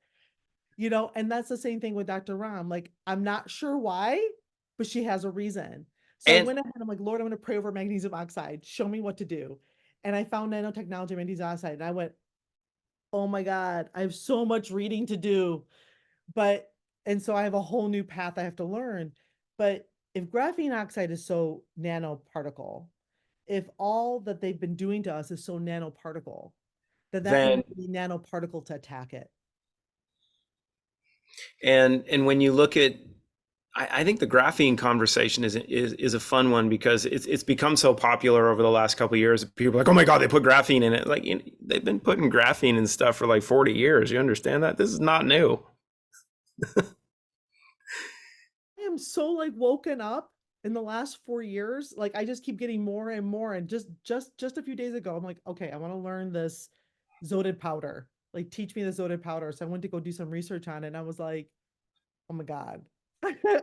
And that's the same thing with Dr. Ram. Like, I'm not sure why, but she has a reason. So I went ahead, I'm like, Lord, I'm going to pray over magnesium oxide. Show me what to do. And I found nanotechnology magnesium oxide. And I went, oh my God, I have so much reading to do. And so I have a whole new path I have to learn. But if graphene oxide is so nanoparticle, if all that they've been doing to us is so nanoparticle, then that Then means we need nanoparticle to attack it. and when you look at, I think the graphene conversation is a fun one because it's become so popular over the last couple of years. People are like, oh my God, they put graphene in it. Like, you know, they've been putting graphene in stuff for like 40 years. You understand that? This is not new. I am so like woken up in the last 4 years. Like I just keep getting more and more. And just a few days ago, I'm like, okay, I want to learn this zodid powder. Like teach me the zodid powder. So I went to go do some research on it. And I was like, oh my God.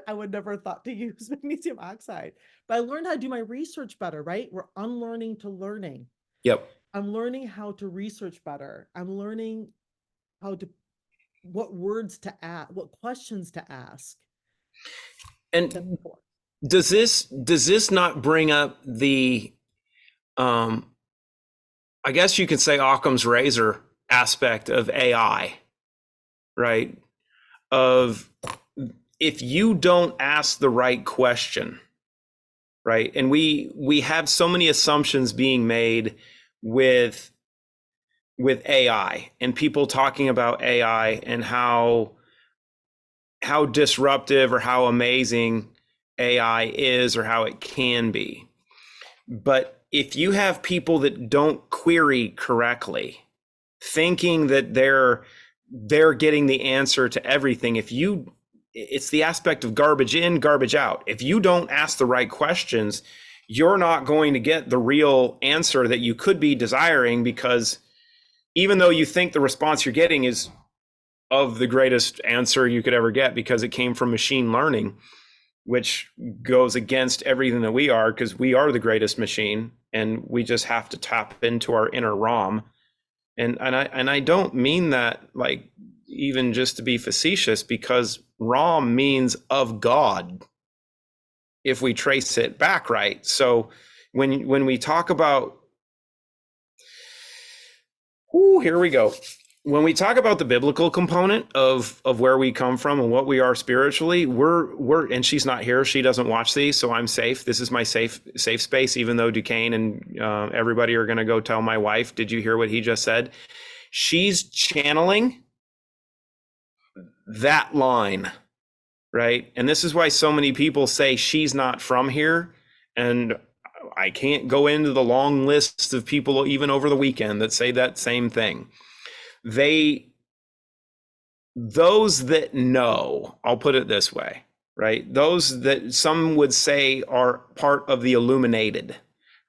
I would never have thought to use magnesium oxide, but I learned how to do my research better, right? We're unlearning to learning. Yep. I'm learning how to research better. I'm learning how to, what words to ask, what questions to ask. And does this not bring up the, I guess you could say Occam's razor aspect of AI, right? Of if you don't ask the right question, right? And we have so many assumptions being made with AI and people talking about AI and how disruptive or how amazing AI is or how it can be. But if you have people that don't query correctly, thinking that they're getting the answer to everything, it's the aspect of garbage in, garbage out. If you don't ask the right questions, you're not going to get the real answer that you could be desiring, because even though you think the response you're getting is of the greatest answer you could ever get because it came from machine learning, which goes against everything that we are, because we are the greatest machine and we just have to tap into our inner ROM. And I don't mean that like even just to be facetious, because ROM means of God if we trace it back right. So when we talk about, here we go. When we talk about the biblical component of where we come from and what we are spiritually, we're and she's not here, she doesn't watch these, so I'm safe. This is my safe space, even though Duquesne and everybody are going to go tell my wife, did you hear what he just said? She's channeling that line, right? And this is why so many people say she's not from here. And I can't go into the long list of people even over the weekend that say that same thing. Those that know, I'll put it this way, right? Those that some would say are part of the illuminated,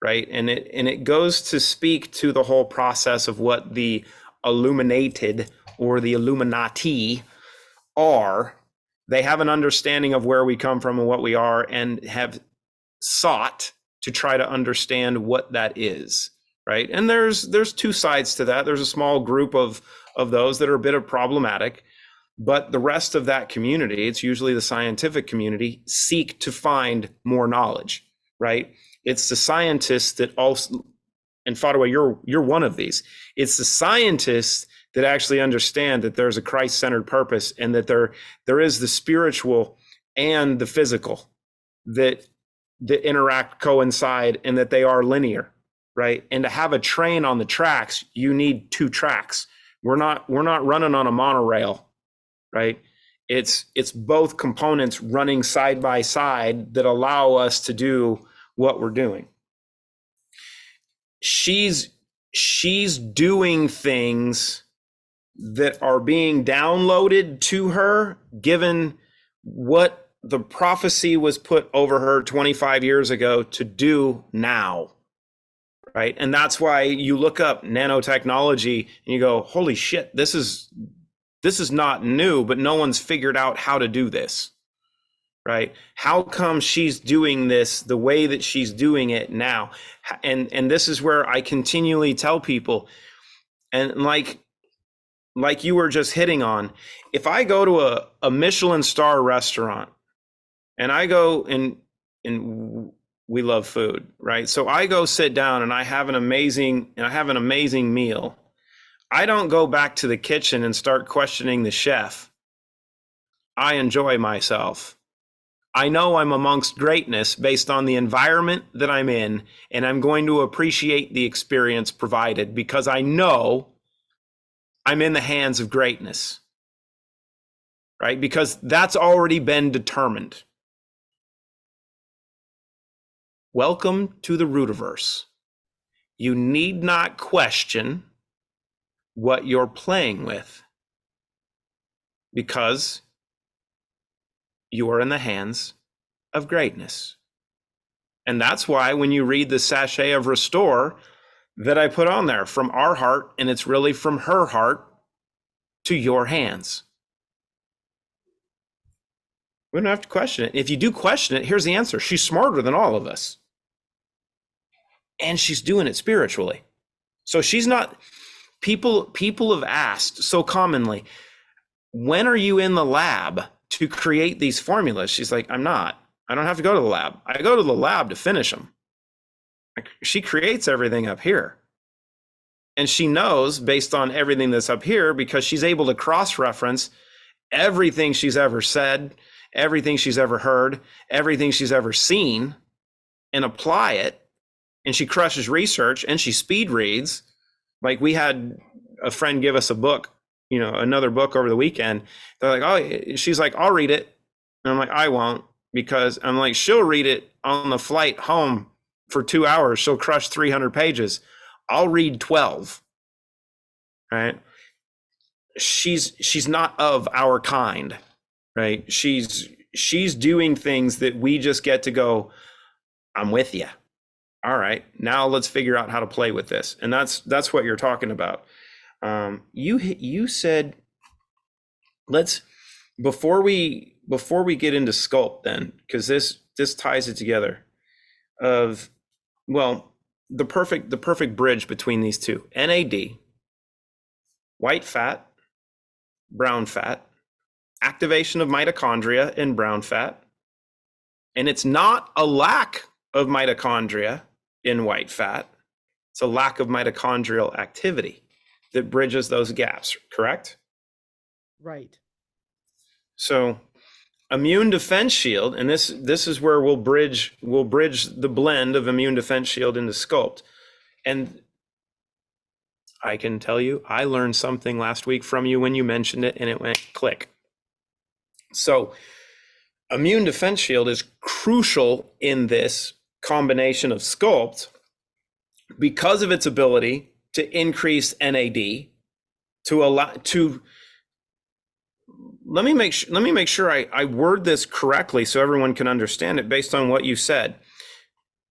right? And it goes to speak to the whole process of what the illuminated or the Illuminati are. They have an understanding of where we come from and what we are, and have sought to try to understand what that is, right? And there's two sides to that. There's a small group of those that are a bit of problematic, but the rest of that community, it's usually the scientific community, seek to find more knowledge, right? It's the scientists that also, and Fadwa, you're one of these. It's the scientists that actually understand that there's a Christ-centered purpose, and that there is the spiritual and the physical that interact, coincide, and that they are linear, right? And to have a train on the tracks, you need two tracks. We're not running on a monorail, right? It's both components running side by side that allow us to do what we're doing. She's doing things that are being downloaded to her, given what the prophecy was put over her 25 years ago to do now, right? And that's why you look up nanotechnology and you go, holy shit, this is not new, but no one's figured out how to do this, right? How come she's doing this the way that she's doing it now? And this is where I continually tell people, and like you were just hitting on, if I go to a Michelin star restaurant and I go and we love food, right? So I go sit down and I have an amazing meal. I don't go back to the kitchen and start questioning the chef. I enjoy myself. I know I'm amongst greatness based on the environment that I'm in, and I'm going to appreciate the experience provided because I know I'm in the hands of greatness, right? Because that's already been determined. Welcome to the Rootverse. You need not question what you're playing with because you are in the hands of greatness. And that's why when you read the sachet of Restore that I put on there, from our heart, and it's really from her heart to your hands. We don't have to question it. If you do question it, here's the answer. She's smarter than all of us. And she's doing it spiritually. So she's not, people have asked so commonly, when are you in the lab to create these formulas? She's like, I'm not. I don't have to go to the lab. I go to the lab to finish them. She creates everything up here. And she knows based on everything that's up here because she's able to cross-reference everything she's ever said, everything she's ever heard, everything she's ever seen, and apply it. And she crushes research and she speed reads. Like we had a friend give us a book, another book over the weekend. They're like, oh, she's like, I'll read it. And I'm like, I won't, because I'm like, she'll read it on the flight home for 2 hours. She'll crush 300 pages. I'll read 12, right? She's not of our kind, right? She's doing things that we just get to go, I'm with you. All right, now let's figure out how to play with this. And that's what you're talking about. You said, before we get into Sculpt then, because this ties it together, of, well, the perfect bridge between these two. NAD, white fat, brown fat, activation of mitochondria in brown fat. And it's not a lack of mitochondria in white fat. It's a lack of mitochondrial activity that bridges those gaps, correct? Right. So immune defense shield, and this is where we'll bridge the blend of immune defense shield into Sculpt. And I can tell you, I learned something last week from you when you mentioned it, and it went click. So immune defense shield is crucial in this combination of Sculpt because of its ability to increase NAD let me make sure I word this correctly so everyone can understand it based on what you said.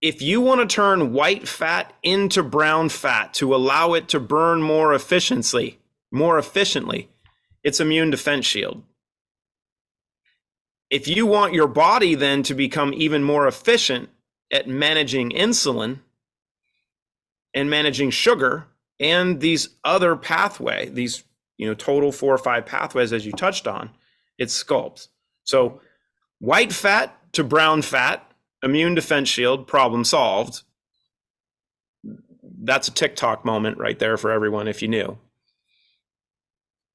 If you want to turn white fat into brown fat to allow it to burn more efficiently, it's immune defense shield. If you want your body then to become even more efficient at managing insulin and managing sugar and these other these total 4 or 5 pathways as you touched on, it's Sculpt. So white fat to brown fat, immune defense shield, problem solved. That's a TikTok moment right there for everyone if you knew.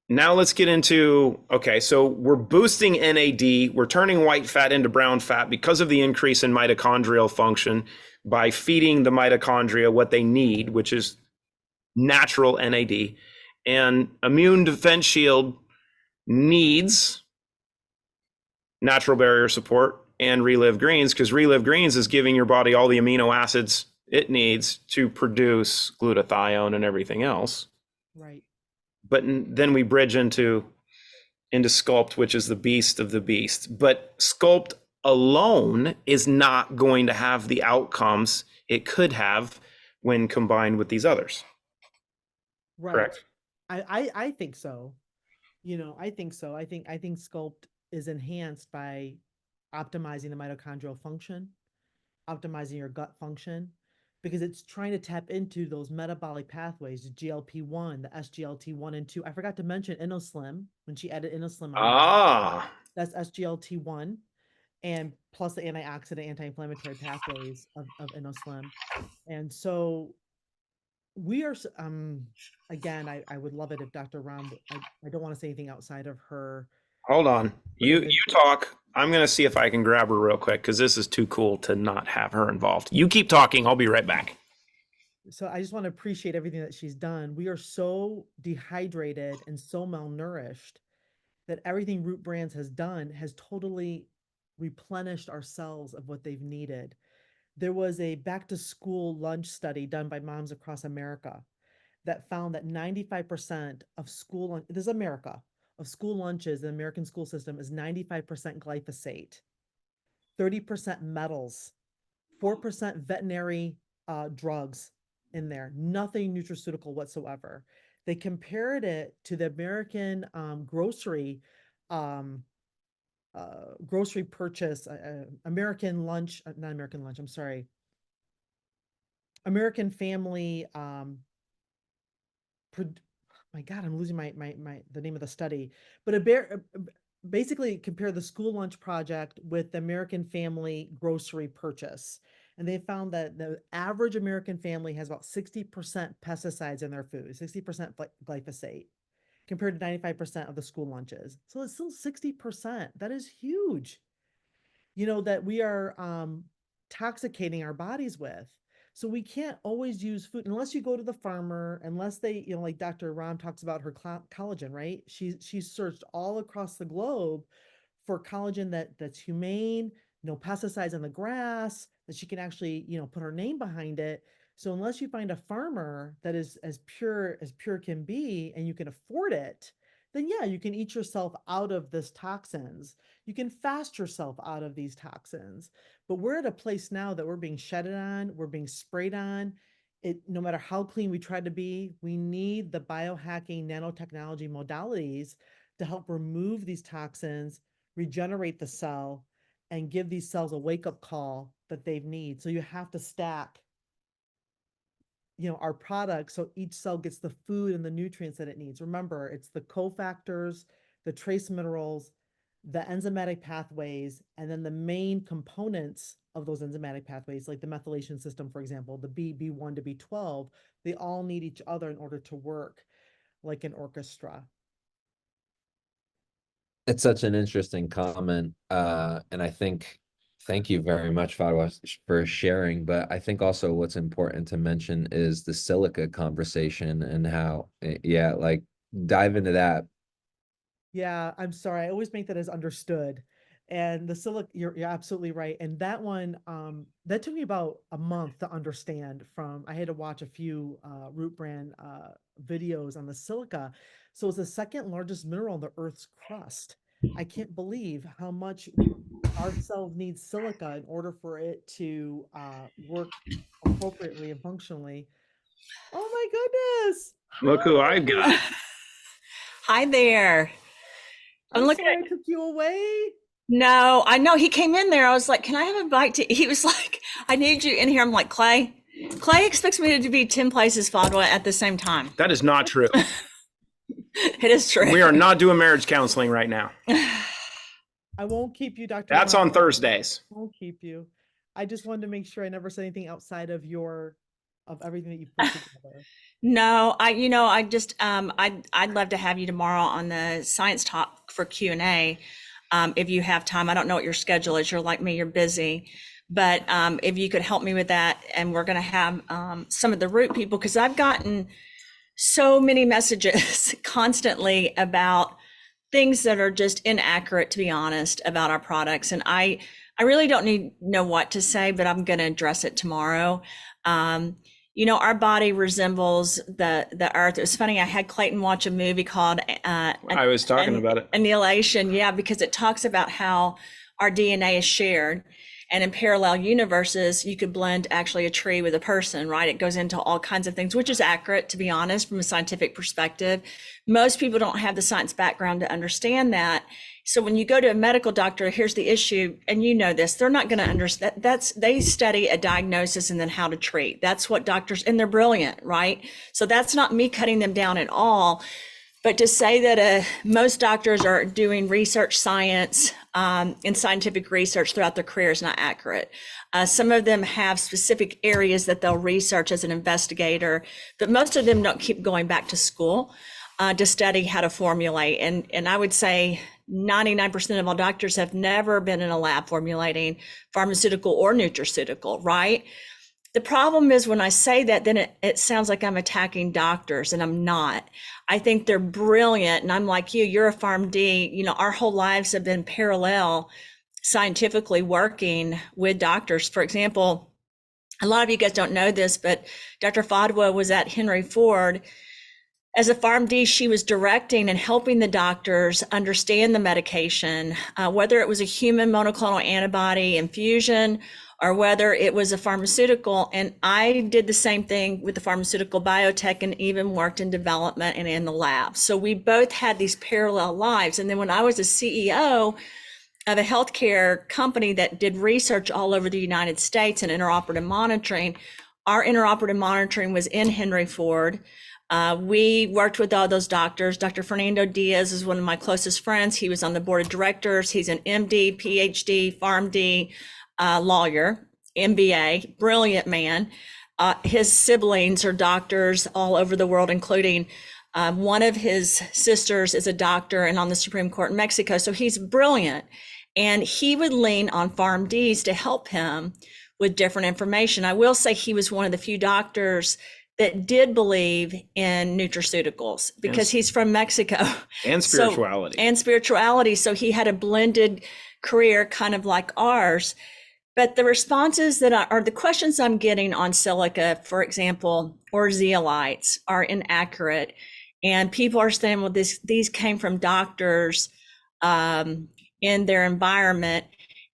Now let's get into, okay, so we're boosting NAD, we're turning white fat into brown fat because of the increase in mitochondrial function by feeding the mitochondria what they need, which is natural NAD. And immune defense shield needs natural barrier support and relive greens, because relive greens is giving your body all the amino acids it needs to produce glutathione and everything else. Right. But then we bridge into Sculpt, which is the beast of the beast. But Sculpt alone is not going to have the outcomes it could have when combined with these others. Right. Correct. I think so. I think so. I think Sculpt is enhanced by optimizing the mitochondrial function, optimizing your gut function, because it's trying to tap into those metabolic pathways, the GLP-1, the SGLT1 and 2. I forgot to mention InnoSlim when she added InnoSlim on. That's SGLT1 and plus the antioxidant, anti-inflammatory pathways of InnoSlim. And so we are, again, I would love it if Dr. Ram, I don't want to say anything outside of her Hold on. You talk. I'm going to see if I can grab her real quick because this is too cool to not have her involved. You keep talking. I'll be right back. So I just want to appreciate everything that she's done. We are so dehydrated and so malnourished that everything Root Brands has done has totally replenished our cells of what they've needed. There was a back to school lunch study done by moms across America that found that 95% of school, this is America, of school lunches in the American school system is 95% glyphosate, 30% metals, 4% veterinary drugs in there, nothing nutraceutical whatsoever. They compared it to the American grocery purchase, American lunch, not American lunch, I'm sorry, American family, my God, I'm losing the name of the study, but basically compare the school lunch project with the American family grocery purchase. And they found that the average American family has about 60% pesticides in their food, 60% glyphosate, compared to 95% of the school lunches. So it's still 60%. That is huge, that we are toxicating our bodies with. So we can't always use food unless you go to the farmer, unless they, like Dr. Ram talks about her collagen, right? She's searched all across the globe for collagen that's humane, no pesticides in the grass, that she can actually, put her name behind it. So unless you find a farmer that is as pure can be and you can afford it, then yeah, you can eat yourself out of this toxins. You can fast yourself out of these toxins. But we're at a place now that we're being shedded on, we're being sprayed on. No matter how clean we try to be, we need the biohacking nanotechnology modalities to help remove these toxins, regenerate the cell, and give these cells a wake-up call that they need. So you have to stack our products so each cell gets the food and the nutrients that it needs. Remember, it's the cofactors, the trace minerals, the enzymatic pathways, and then the main components of those enzymatic pathways, like the methylation system, for example, the B1 to B12, they all need each other in order to work like an orchestra. It's such an interesting comment. And I think, thank you very much, Fadwa, for sharing. But I think also what's important to mention is the silica conversation and how, yeah, like dive into that. Yeah, I'm sorry. I always make that as understood. And the silica, you're absolutely right. And that one, that took me about a month to understand I had to watch a few Root Brand videos on the silica. So it's the second largest mineral in the Earth's crust. I can't believe how much our cells need silica in order for it to work appropriately and functionally. Oh my goodness. Look who I've got. Hi there. I'm looking sorry at- I took you away. No, I know he came in there. I was like, can I have a bite to, he was like, I need you in here. I'm like, Clay expects me to be 10 places Fadwa at the same time. That is not true. It is true. We are not doing marriage counseling right now. I won't keep you, Dr. That's Ron. on Thursdays. I won't keep you. I just wanted to make sure I never said anything outside of everything that you put together. No, I'd love to have you tomorrow on the science talk for Q&A. If you have time. I don't know what your schedule is. You're like me, you're busy. But if you could help me with that, and we're going to have some of the root people, because I've gotten so many messages constantly about things that are just inaccurate, to be honest, about our products. And I really don't know what to say, but I'm going to address it tomorrow. Our body resembles the earth. It was funny. I had Clayton watch a movie called I was talking about it. Annihilation. Yeah, because it talks about how our DNA is shared. And in parallel universes, you could blend actually a tree with a person, right? It goes into all kinds of things, which is accurate, to be honest, from a scientific perspective. Most people don't have the science background to understand that. So when you go to a medical doctor, here's the issue, and you know this, they're not going to understand. They study a diagnosis and then how to treat. That's what doctors, and they're brilliant, right? So that's not me cutting them down at all. But to say that most doctors are doing research science and scientific research throughout their career is not accurate. Some of them have specific areas that they'll research as an investigator, but most of them don't keep going back to school to study how to formulate. And I would say 99% of all doctors have never been in a lab formulating pharmaceutical or nutraceutical, right? The problem is when I say that, then it sounds like I'm attacking doctors, and I'm not. I think they're brilliant, and I'm like you, you're a PharmD. You know, our whole lives have been parallel scientifically working with doctors. For example, a lot of you guys don't know this, but Dr. Fadwa was at Henry Ford. As a PharmD, she was directing and helping the doctors understand the medication, whether it was a human monoclonal antibody infusion or whether it was a pharmaceutical. And I did the same thing with the pharmaceutical biotech and even worked in development and in the lab. So we both had these parallel lives. And then when I was a CEO of a healthcare company that did research all over the United States and interoperative monitoring, our interoperative monitoring was in Henry Ford. We worked with all those doctors. Dr. Fernando Diaz is one of my closest friends. He was on the board of directors. He's an MD, PhD, PharmD, lawyer, MBA, brilliant man. His siblings are doctors all over the world, including one of his sisters is a doctor and on the Supreme Court in Mexico. So he's brilliant. And he would lean on PharmDs to help him with different information. I will say he was one of the few doctors that did believe in nutraceuticals because he's from Mexico. And spirituality. And spirituality. So he had a blended career kind of like ours. But the responses that are the questions I'm getting on silica, for example, or zeolites are inaccurate. And people are saying, well, these came from doctors in their environment.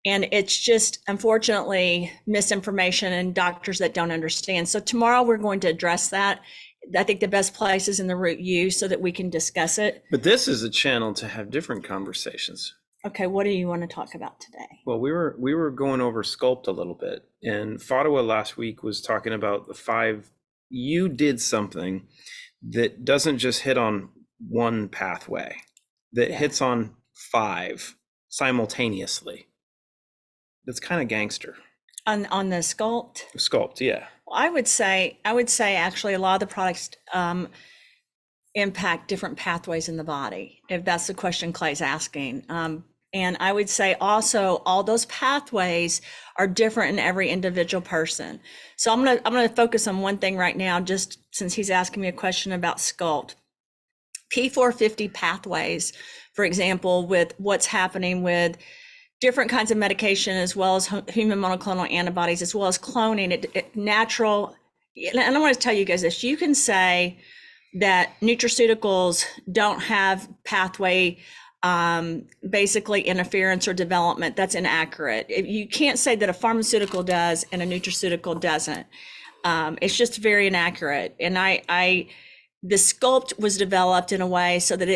And it's just, unfortunately, misinformation and doctors that don't understand. So tomorrow we're going to address that. I think the best place is in the root U so that we can discuss it. But this is a channel to have different conversations. Okay, what do you want to talk about today? Well, we were going over Sculpt a little bit, and Fadwa last week was talking about the 5. You did something that doesn't just hit on one pathway, that hits on 5 simultaneously. That's kind of gangster. On the Sculpt? Sculpt, yeah. Well, I would say actually a lot of the products impact different pathways in the body, if that's the question Clay's asking. And I would say also all those pathways are different in every individual person. So I'm gonna focus on one thing right now, just since he's asking me a question about Sculpt. P450 pathways, for example, with what's happening with different kinds of medication, as well as human monoclonal antibodies, as well as cloning, natural. And I want to tell you guys this, you can say that nutraceuticals don't have pathway basically interference or development. That's inaccurate. You can't say that a pharmaceutical does and a nutraceutical doesn't. It's just very inaccurate. And the Sculpt was developed in a way so that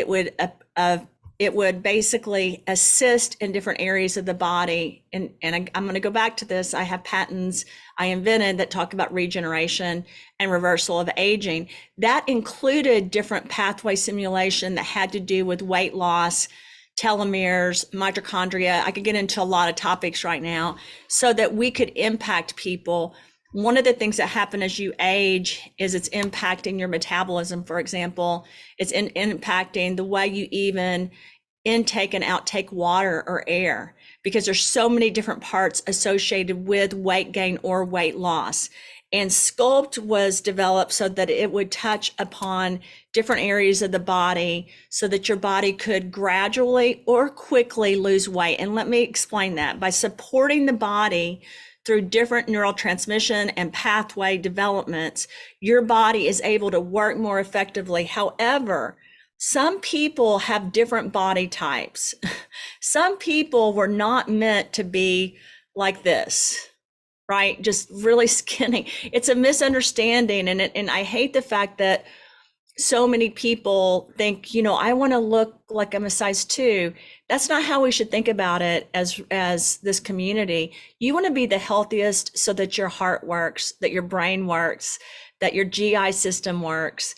it would basically assist in different areas of the body. And I'm going to go back to this. I have patents I invented that talk about regeneration and reversal of aging. That included different pathway simulation that had to do with weight loss, telomeres, mitochondria. I could get into a lot of topics right now so that we could impact people. One of the things that happen as you age is it's impacting your metabolism, for example. It's impacting the way you even intake and outtake water or air, because there's so many different parts associated with weight gain or weight loss. And Sculpt was developed so that it would touch upon different areas of the body so that your body could gradually or quickly lose weight. And let me explain that. By supporting the body through different neurotransmission and pathway developments, your body is able to work more effectively. However, some people have different body types. Some people were not meant to be like this, right? Just really skinny. It's a misunderstanding. And I hate the fact that so many people think, I want to look like I'm a size 2. That's not how we should think about it as this community. You want to be the healthiest so that your heart works, that your brain works, that your GI system works.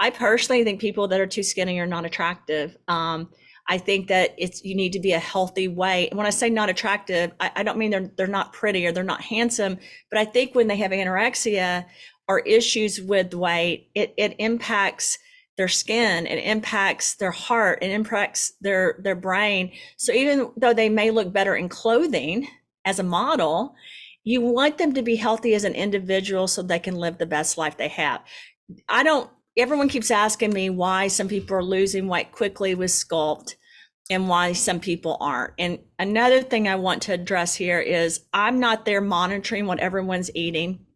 I personally think people that are too skinny are not attractive. I think that you need to be a healthy way. And when I say not attractive, I don't mean they're not pretty or they're not handsome, but I think when they have anorexia or issues with weight, it impacts their skin, it impacts their heart, it impacts their brain. So even though they may look better in clothing as a model, you want them to be healthy as an individual so they can live the best life they have. Everyone keeps asking me why some people are losing weight quickly with Sculpt and why some people aren't. And another thing I want to address here is I'm not there monitoring what everyone's eating.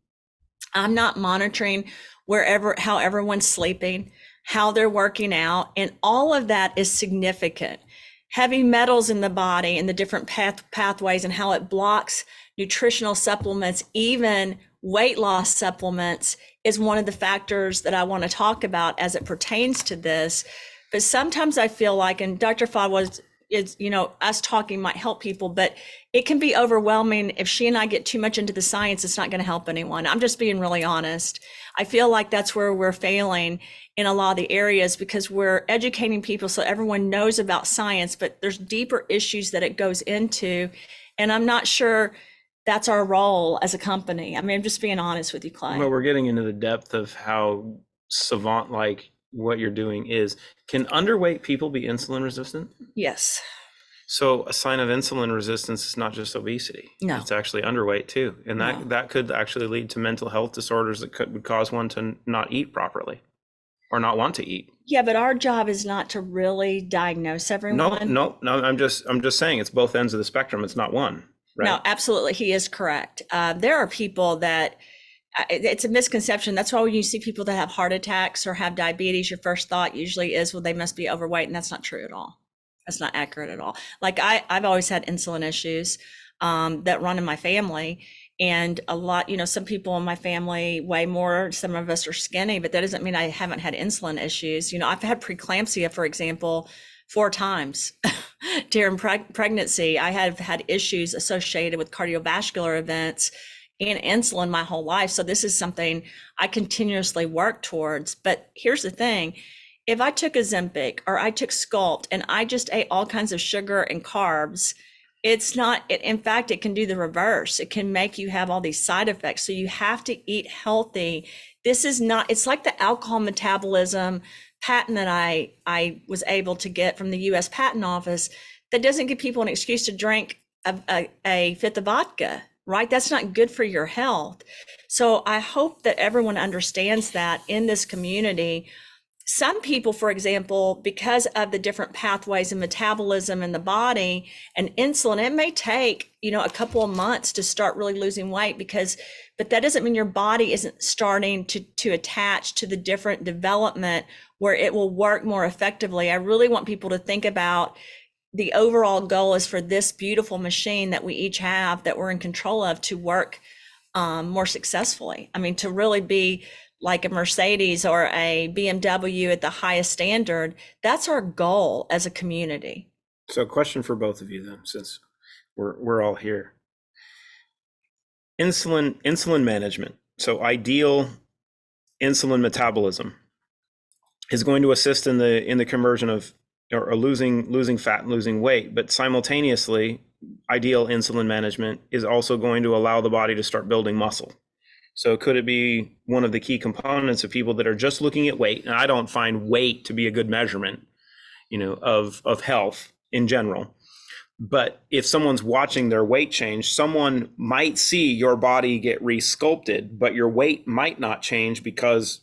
I'm not monitoring how everyone's sleeping, how they're working out, and all of that is significant. Heavy metals in the body and the different pathways and how it blocks nutritional supplements, even weight loss supplements, is one of the factors that I want to talk about as it pertains to this. But sometimes I feel like, and Dr. Fadwa is, us talking might help people, but it can be overwhelming if she and I get too much into the science. It's not going to help anyone. I'm just being really honest. I feel like that's where we're failing in a lot of the areas, because we're educating people so everyone knows about science, but there's deeper issues that it goes into. And I'm not sure that's our role as a company. I mean, I'm just being honest with you, Clay. But we're getting into the depth of how savant-like what you're doing is. Can underweight people be insulin resistant? Yes. So a sign of insulin resistance is not just obesity. No. It's actually underweight too. And No. that could would lead to mental health disorders that would cause one to not eat properly or not want to eat. Yeah, but our job is not to really diagnose everyone. No, I'm just saying it's both ends of the spectrum. It's not one. Right? No, absolutely. He is correct. There are people that it's a misconception. That's why when you see people that have heart attacks or have diabetes, your first thought usually is, well, they must be overweight. And that's not true at all. That's not accurate at all. Like I've always had insulin issues that run in my family. And a lot, some people in my family weigh more. Some of us are skinny, but that doesn't mean I haven't had insulin issues. I've had preeclampsia, for example, 4 times during pregnancy. I have had issues associated with cardiovascular events and insulin my whole life. So this is something I continuously work towards. But here's the thing. If I took Ozempic or I took Sculpt and I just ate all kinds of sugar and carbs, in fact, it can do the reverse. It can make you have all these side effects. So you have to eat healthy. It's like the alcohol metabolism patent that I was able to get from the US Patent Office that doesn't give people an excuse to drink a fifth of vodka, right? That's not good for your health. So I hope that everyone understands that in this community. Some people, for example, because of the different pathways and metabolism in the body and insulin, it may take, a couple of months to start really losing weight but that doesn't mean your body isn't starting to attach to the different development where it will work more effectively. I really want people to think about the overall goal is for this beautiful machine that we each have that we're in control of to work more successfully. I mean, to really be like a Mercedes or a BMW at the highest standard. That's our goal as a community. So a question for both of you then, since we're all here. Insulin management. So ideal insulin metabolism is going to assist in the conversion of or losing fat and losing weight, but simultaneously ideal insulin management is also going to allow the body to start building muscle. So could it be one of the key components of people that are just looking at weight? And I don't find weight to be a good measurement, of health in general. But if someone's watching their weight change, someone might see your body get resculpted, but your weight might not change because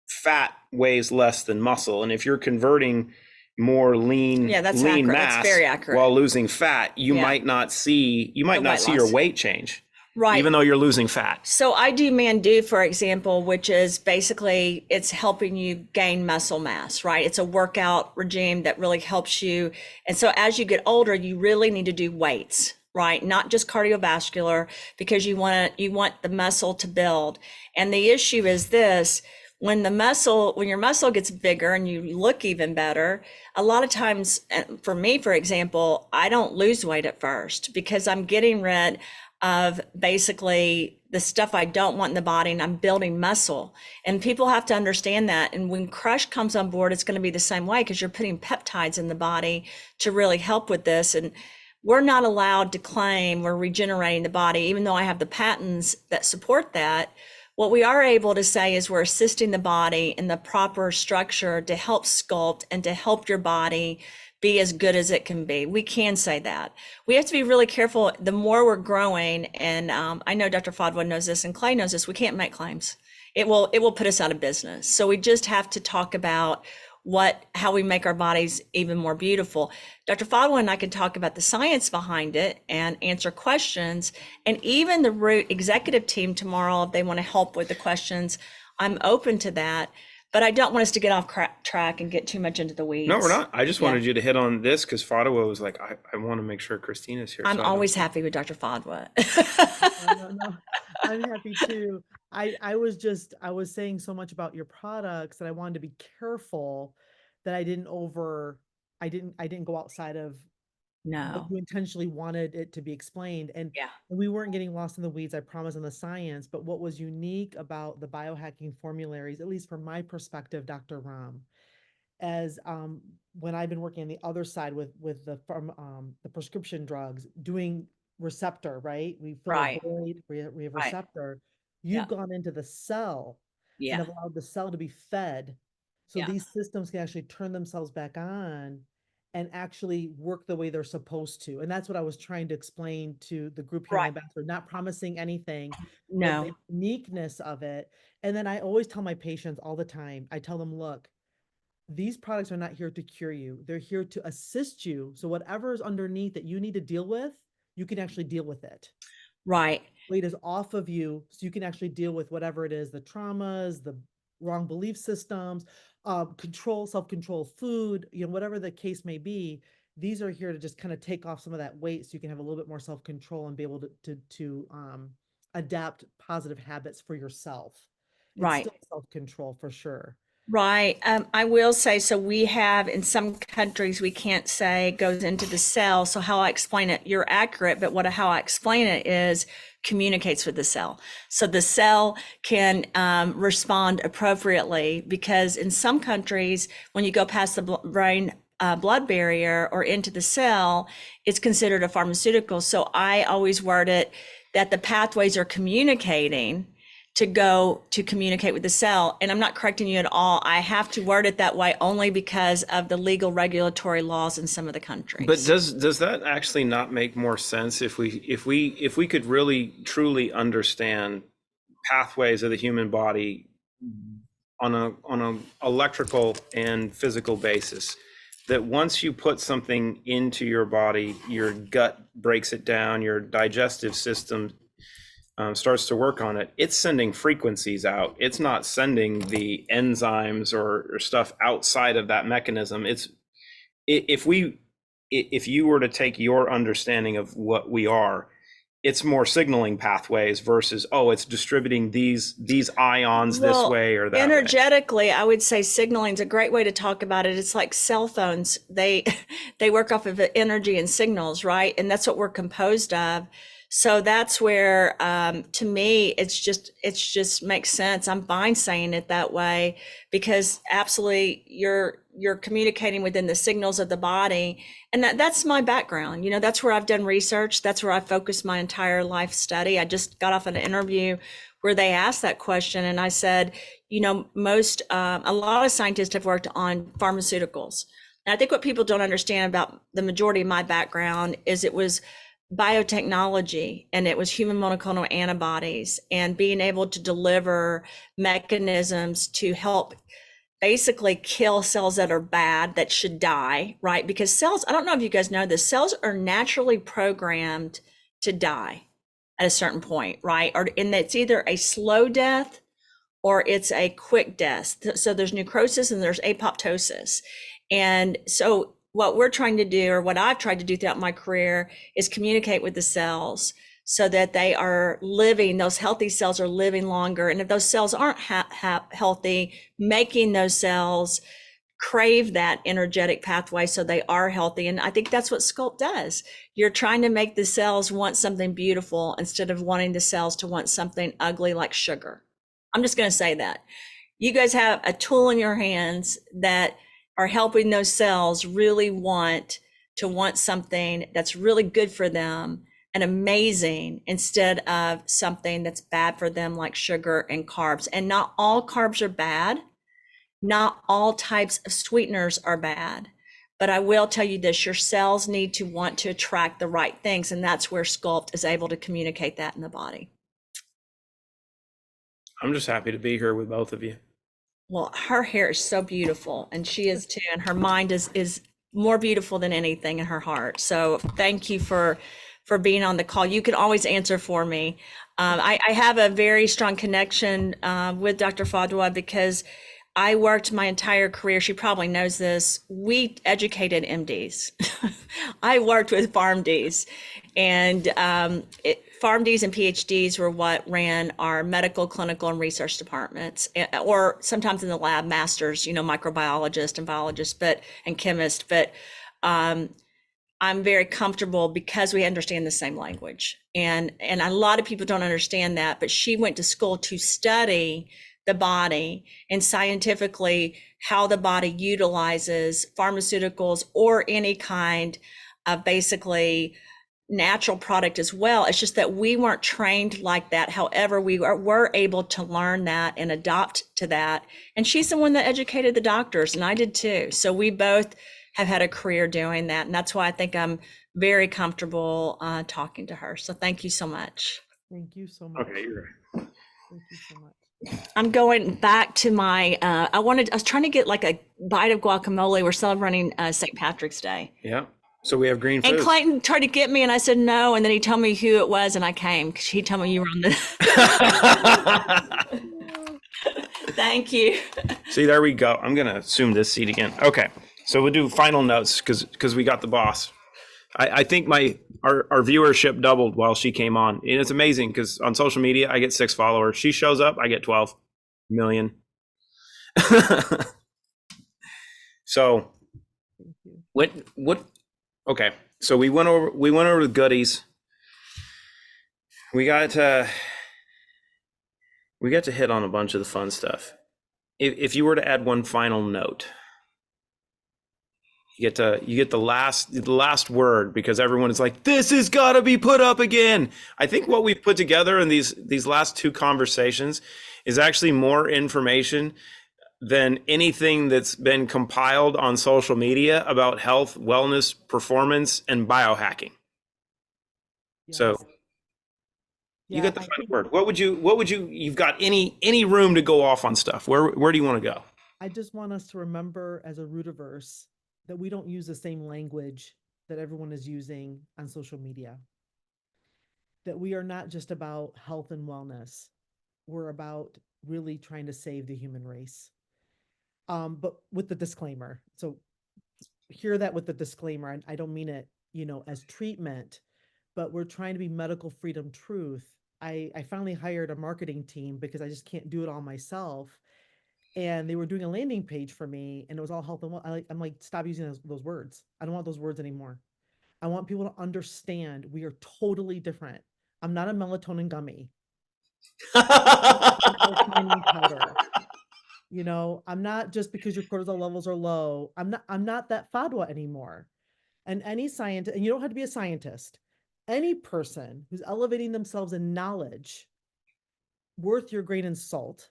fat weighs less than muscle. And if you're converting more lean that's lean accurate. mass That's very accurate. while losing fat, you might not see your weight change. Right. Even though you're losing fat. So I do Mandu, for example, which is basically it's helping you gain muscle mass, right? It's a workout regime that really helps you. And so as you get older, you really need to do weights, right? Not just cardiovascular, because you want the muscle to build. And the issue is this: when your muscle gets bigger and you look even better, a lot of times, for me, for example, I don't lose weight at first because I'm getting rid of basically the stuff I don't want in the body, and I'm building muscle. And people have to understand that. And when Crush comes on board, it's going to be the same way, because you're putting peptides in the body to really help with this. And we're not allowed to claim we're regenerating the body, even though I have the patents that support that. What we are able to say is we're assisting the body in the proper structure to help sculpt and to help your body be as good as it can be. We can say that. We have to be really careful. The more we're growing, and I know Dr. Fadwa knows this and Clay knows this, we can't make claims. It will put us out of business. So we just have to talk about how we make our bodies even more beautiful. Dr. Fadwa and I can talk about the science behind it and answer questions. And even the Root executive team tomorrow, if they want to help with the questions, I'm open to that. But I don't want us to get off track and get too much into the weeds. No, we're not. I just wanted you to hit on this because Fadwa was like, I want to make sure Christina's here. I'm always happy with Dr. Fadwa. No, I'm happy too. I was saying so much about your products that I wanted to be careful that I didn't go outside of what No. you intentionally wanted it to be explained. And Yeah. we weren't getting lost in the weeds, I promise, on the science. But what was unique about the biohacking formularies, at least from my perspective, Dr. Ram, as when I've been working on the other side with the prescription drugs, doing receptor, right? We fill Right. a void, we have Right. receptor. Yeah. You've gone into the cell and Yeah. have allowed the cell to be fed. So Yeah. these systems can actually turn themselves back on and actually work the way they're supposed to. And that's what I was trying to explain to the group here in Right. Ambassador, not promising anything, but No. the uniqueness of it. And then I always tell my patients all the time, I tell them, look, these products are not here to cure you. They're here to assist you. So whatever is underneath that you need to deal with, you can actually deal with it. Right. Weight is off of you, so you can actually deal with whatever it is, the traumas, the wrong belief systems, self-control food, whatever the case may be. These are here to just kind of take off some of that weight so you can have a little bit more self-control and be able to adapt positive habits for yourself. It's Right. still self-control for sure. Right. I will say, so we have in some countries, we can't say goes into the cell. So how I explain it, you're accurate, but how I explain it is communicates with the cell. So the cell can respond appropriately, because in some countries, when you go past the brain blood barrier or into the cell, it's considered a pharmaceutical. So I always word it that the pathways are communicating to communicate with the cell. And I'm not correcting you at all. I have to word it that way only because of the legal regulatory laws in some of the countries. But does that actually not make more sense if we could really truly understand pathways of the human body on a electrical and physical basis, that once you put something into your body, your gut breaks it down, your digestive system starts to work on it, it's sending frequencies out. It's not sending the enzymes or stuff outside of that mechanism. If you were to take your understanding of what we are, it's more signaling pathways versus, it's distributing these ions this way or that energetically way. I would say signaling is a great way to talk about it. It's like cell phones. They work off of energy and signals, right? And that's what we're composed of. So that's where, to me, it's just makes sense. I'm fine saying it that way, because absolutely you're communicating within the signals of the body. And that's my background. That's where I've done research. That's where I focused my entire life study. I just got off an interview where they asked that question. And I said, a lot of scientists have worked on pharmaceuticals. And I think what people don't understand about the majority of my background is it was biotechnology, and it was human monoclonal antibodies, and being able to deliver mechanisms to help basically kill cells that are bad, that should die, right? Because cells, I don't know if you guys know this, cells are naturally programmed to die at a certain point, right? And it's either a slow death or it's a quick death. So there's necrosis and there's apoptosis. And so what we're trying to do, or what I've tried to do throughout my career, is communicate with the cells so that they are living, those healthy cells are living longer. And if those cells aren't healthy, making those cells crave that energetic pathway so they are healthy. And I think that's what Sculpt does. You're trying to make the cells want something beautiful instead of wanting the cells to want something ugly like sugar. I'm just going to say that. You guys have a tool in your hands that are helping those cells really want something that's really good for them, and amazing instead of something that's bad for them like sugar and carbs. And not all carbs are bad. Not all types of sweeteners are bad. But I will tell you this, your cells need to want to attract the right things. And that's where Sculpt is able to communicate that in the body. I'm just happy to be here with both of you. Well, her hair is so beautiful, and she is too, and her mind is more beautiful than anything in her heart. So thank you for being on the call. You can always answer for me. I have a very strong connection with Dr. Fadwa because I worked my entire career. She probably knows this. We educated MDs. I worked with PharmDs, and PharmDs and PhDs were what ran our medical, clinical, and research departments, or sometimes in the lab, masters, microbiologist and biologist, and chemist. But I'm very comfortable because we understand the same language, and a lot of people don't understand that. But she went to school to study the body and scientifically how the body utilizes pharmaceuticals or any kind of basically natural product as well. It's just that we weren't trained like that. However, we were able to learn that and adopt to that. And she's the one that educated the doctors, and I did too. So we both have had a career doing that. And that's why I think I'm very comfortable talking to her. So thank you so much. Thank you so much. Okay, you're right. Thank you so much. I'm going back to my, I was trying to get like a bite of guacamole. We're celebrating St. Patrick's Day. Yeah. So we have green food. And Clayton tried to get me and I said no. And then he told me who it was and I came because he told me you were on the. Thank you. See, there we go. I'm going to assume this seat again. Okay. So we'll do final notes because we got the boss. I think our viewership doubled while she came on. And it's amazing because on social media, I get 6 followers. She shows up, I get 12 million. So what, okay. So we went over the goodies. We got to hit on a bunch of the fun stuff. If you were to add one final note, you get the last word because everyone is like, this has got to be put up again. I think what we've put together in these last 2 conversations is actually more information than anything that's been compiled on social media about health, wellness, performance, and biohacking. Yes. So Yeah, you got the I final think- word. What would you've got any room to go off on stuff? Where do you want to go? I just want us to remember as a root-averse that we don't use the same language that everyone is using on social media. That we are not just about health and wellness. We're about really trying to save the human race. But with the disclaimer. So hear that with the disclaimer. And I don't mean it, as treatment, but we're trying to be medical freedom truth. I finally hired a marketing team because I just can't do it all myself. And they were doing a landing page for me and it was all health and wellness. I'm like, stop using those words. I don't want those words anymore. I want people to understand we are totally different. I'm not a melatonin gummy. L-theanine powder. I'm not just because your cortisol levels are low. I'm not that Fadwa anymore. And any scientist, and you don't have to be a scientist, any person who's elevating themselves in knowledge, worth your grain in salt,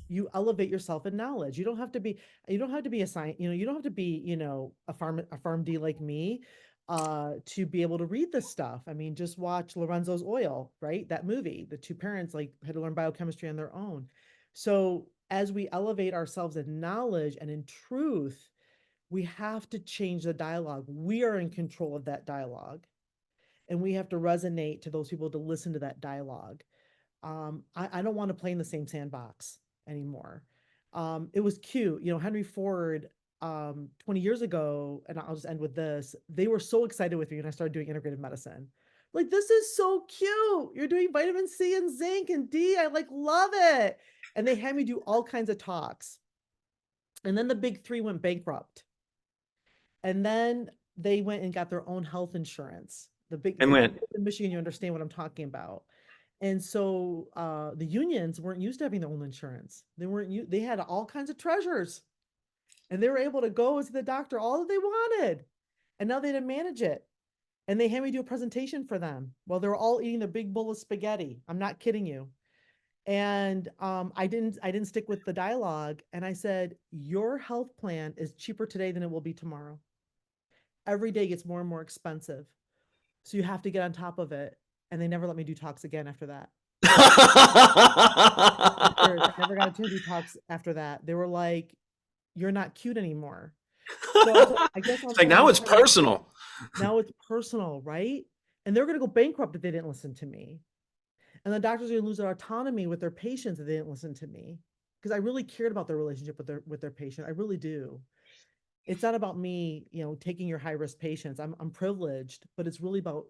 you elevate yourself in knowledge. You don't have to be a science, you don't have to be, a PharmD like me, to be able to read this stuff. I mean, just watch Lorenzo's Oil, right? That movie, the 2 parents had to learn biochemistry on their own. So as we elevate ourselves in knowledge and in truth, we have to change the dialogue. We are in control of that dialogue. And we have to resonate to those people to listen to that dialogue. I don't want to play in the same sandbox anymore. It was cute. Henry Ford, 20 years ago, and I'll just end with this, they were so excited with me when I started doing integrative medicine. Like, this is so cute. You're doing vitamin C and zinc and D. I love it. And they had me do all kinds of talks. And then the big 3 went bankrupt. And then they went and got their own health insurance. In Michigan, you understand what I'm talking about. And so the unions weren't used to having their own insurance. They had all kinds of treasures. And they were able to go to the doctor all that they wanted. And now they had to manage it. And they had me do a presentation for them while they were all eating their big bowl of spaghetti. I'm not kidding you. And I didn't stick with the dialogue. And I said, your health plan is cheaper today than it will be tomorrow. Every day gets more and more expensive. So you have to get on top of it. And they never let me do talks again after that. I never got a chance to do talks after that. They were like, you're not cute anymore. So I guess It's like now it's personal. Now it's personal, right? And they're going to go bankrupt if they didn't listen to me. And the doctors are going to lose their autonomy with their patients if they didn't listen to me. Because I really cared about their relationship with their patient. I really do. It's not about me, taking your high risk patients. I'm privileged, but it's really about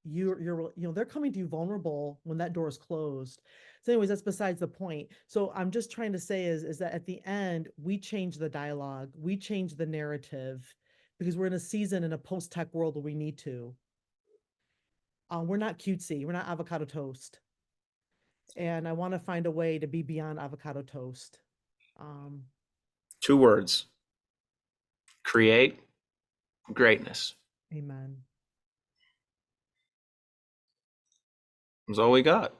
they're coming to you vulnerable when that door is closed. So anyways, that's besides the point. So I'm just trying to say is that at the end, we change the dialogue, we change the narrative, because we're in a season in a post-tech world where we need to. We're not cutesy. We're not avocado toast. And I want to find a way to be beyond avocado toast. 2 words: create greatness. Amen. That's all we got,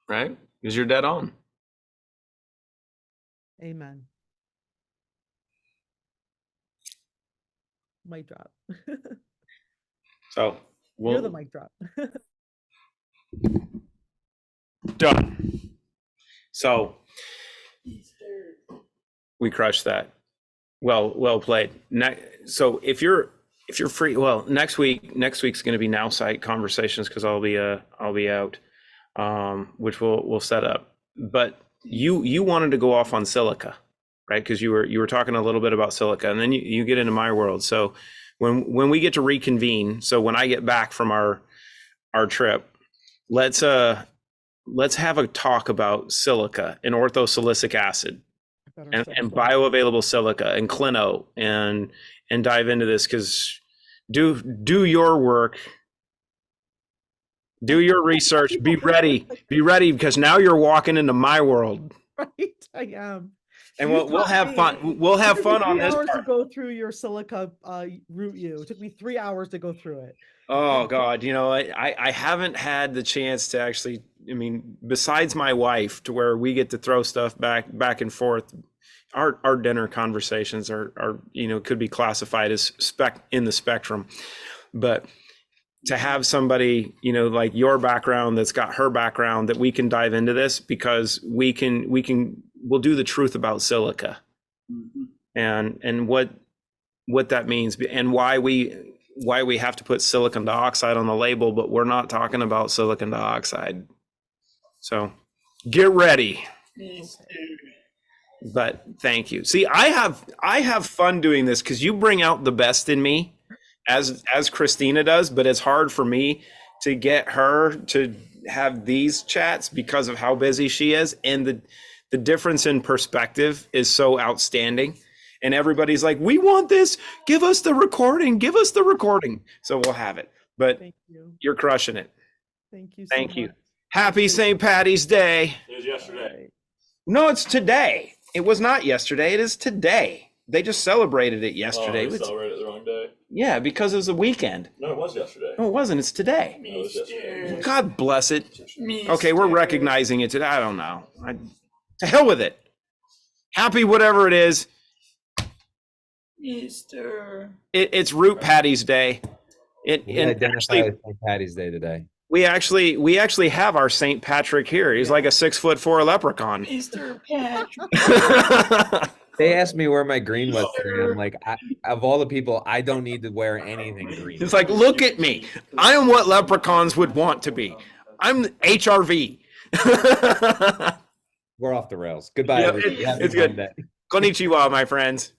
right? Because you're dead on. Amen. Mic drop. So You're the mic drop. Done. So we crushed that. Well played. So if you're free, well, next week's going to be Now Site Conversations, because I'll be out, which we'll set up. But you wanted to go off on silica, right? Because you were talking a little bit about silica, and then you get into my world. So when we get to reconvene, so when I get back from our trip, let's have a talk about silica and orthosilicic acid and bioavailable silica and clino and dive into this, because do your work, do your research, be ready, because now you're walking into my world. Right, I am. And we'll have fun. We'll have fun on this part. part. To go through your silica route, it took me 3 hours to go through it. Oh God, I haven't had the chance to actually, besides my wife, to where we get to throw stuff back and forth. Our dinner conversations are could be classified as in the spectrum, but to have somebody, like your background, that's got her background, that we can dive into this, because we'll do the truth about silica, and what that means, and why we have to put silicon dioxide on the label, but we're not talking about silicon dioxide. So get ready. But thank you. See, I have fun doing this, because you bring out the best in me, as Christina does, but it's hard for me to get her to have these chats because of how busy she is, and the difference in perspective is so outstanding. And everybody's like, we want this. Give us the recording. Give us the recording. So we'll have it. But Thank you. You're crushing it. Thank you. Thank so you. much. Happy St. Patty's Day. It was yesterday. No, it's today. It was not yesterday. It is today. They just celebrated it yesterday. Oh, they celebrated it the wrong day. Yeah, because it was a weekend. No, it was yesterday. No, it wasn't. It's today. No, it was yesterday. God bless it. Okay, we're recognizing it today. I don't know. To hell with it. Happy whatever it is. Easter. It's Root Patty's Day. We And identify actually, as St. Patty's Day today. we actually have our St. Patrick here. He's like a 6'4" leprechaun. Easter Patrick. They asked me where my green was today. I'm like, of all the people, I don't need to wear anything green. It's like, look at me. I am what leprechauns would want to be. I'm HRV. We're off the rails. Goodbye, Yeah, everybody. Happy it's good. Monday. Konnichiwa, my friends.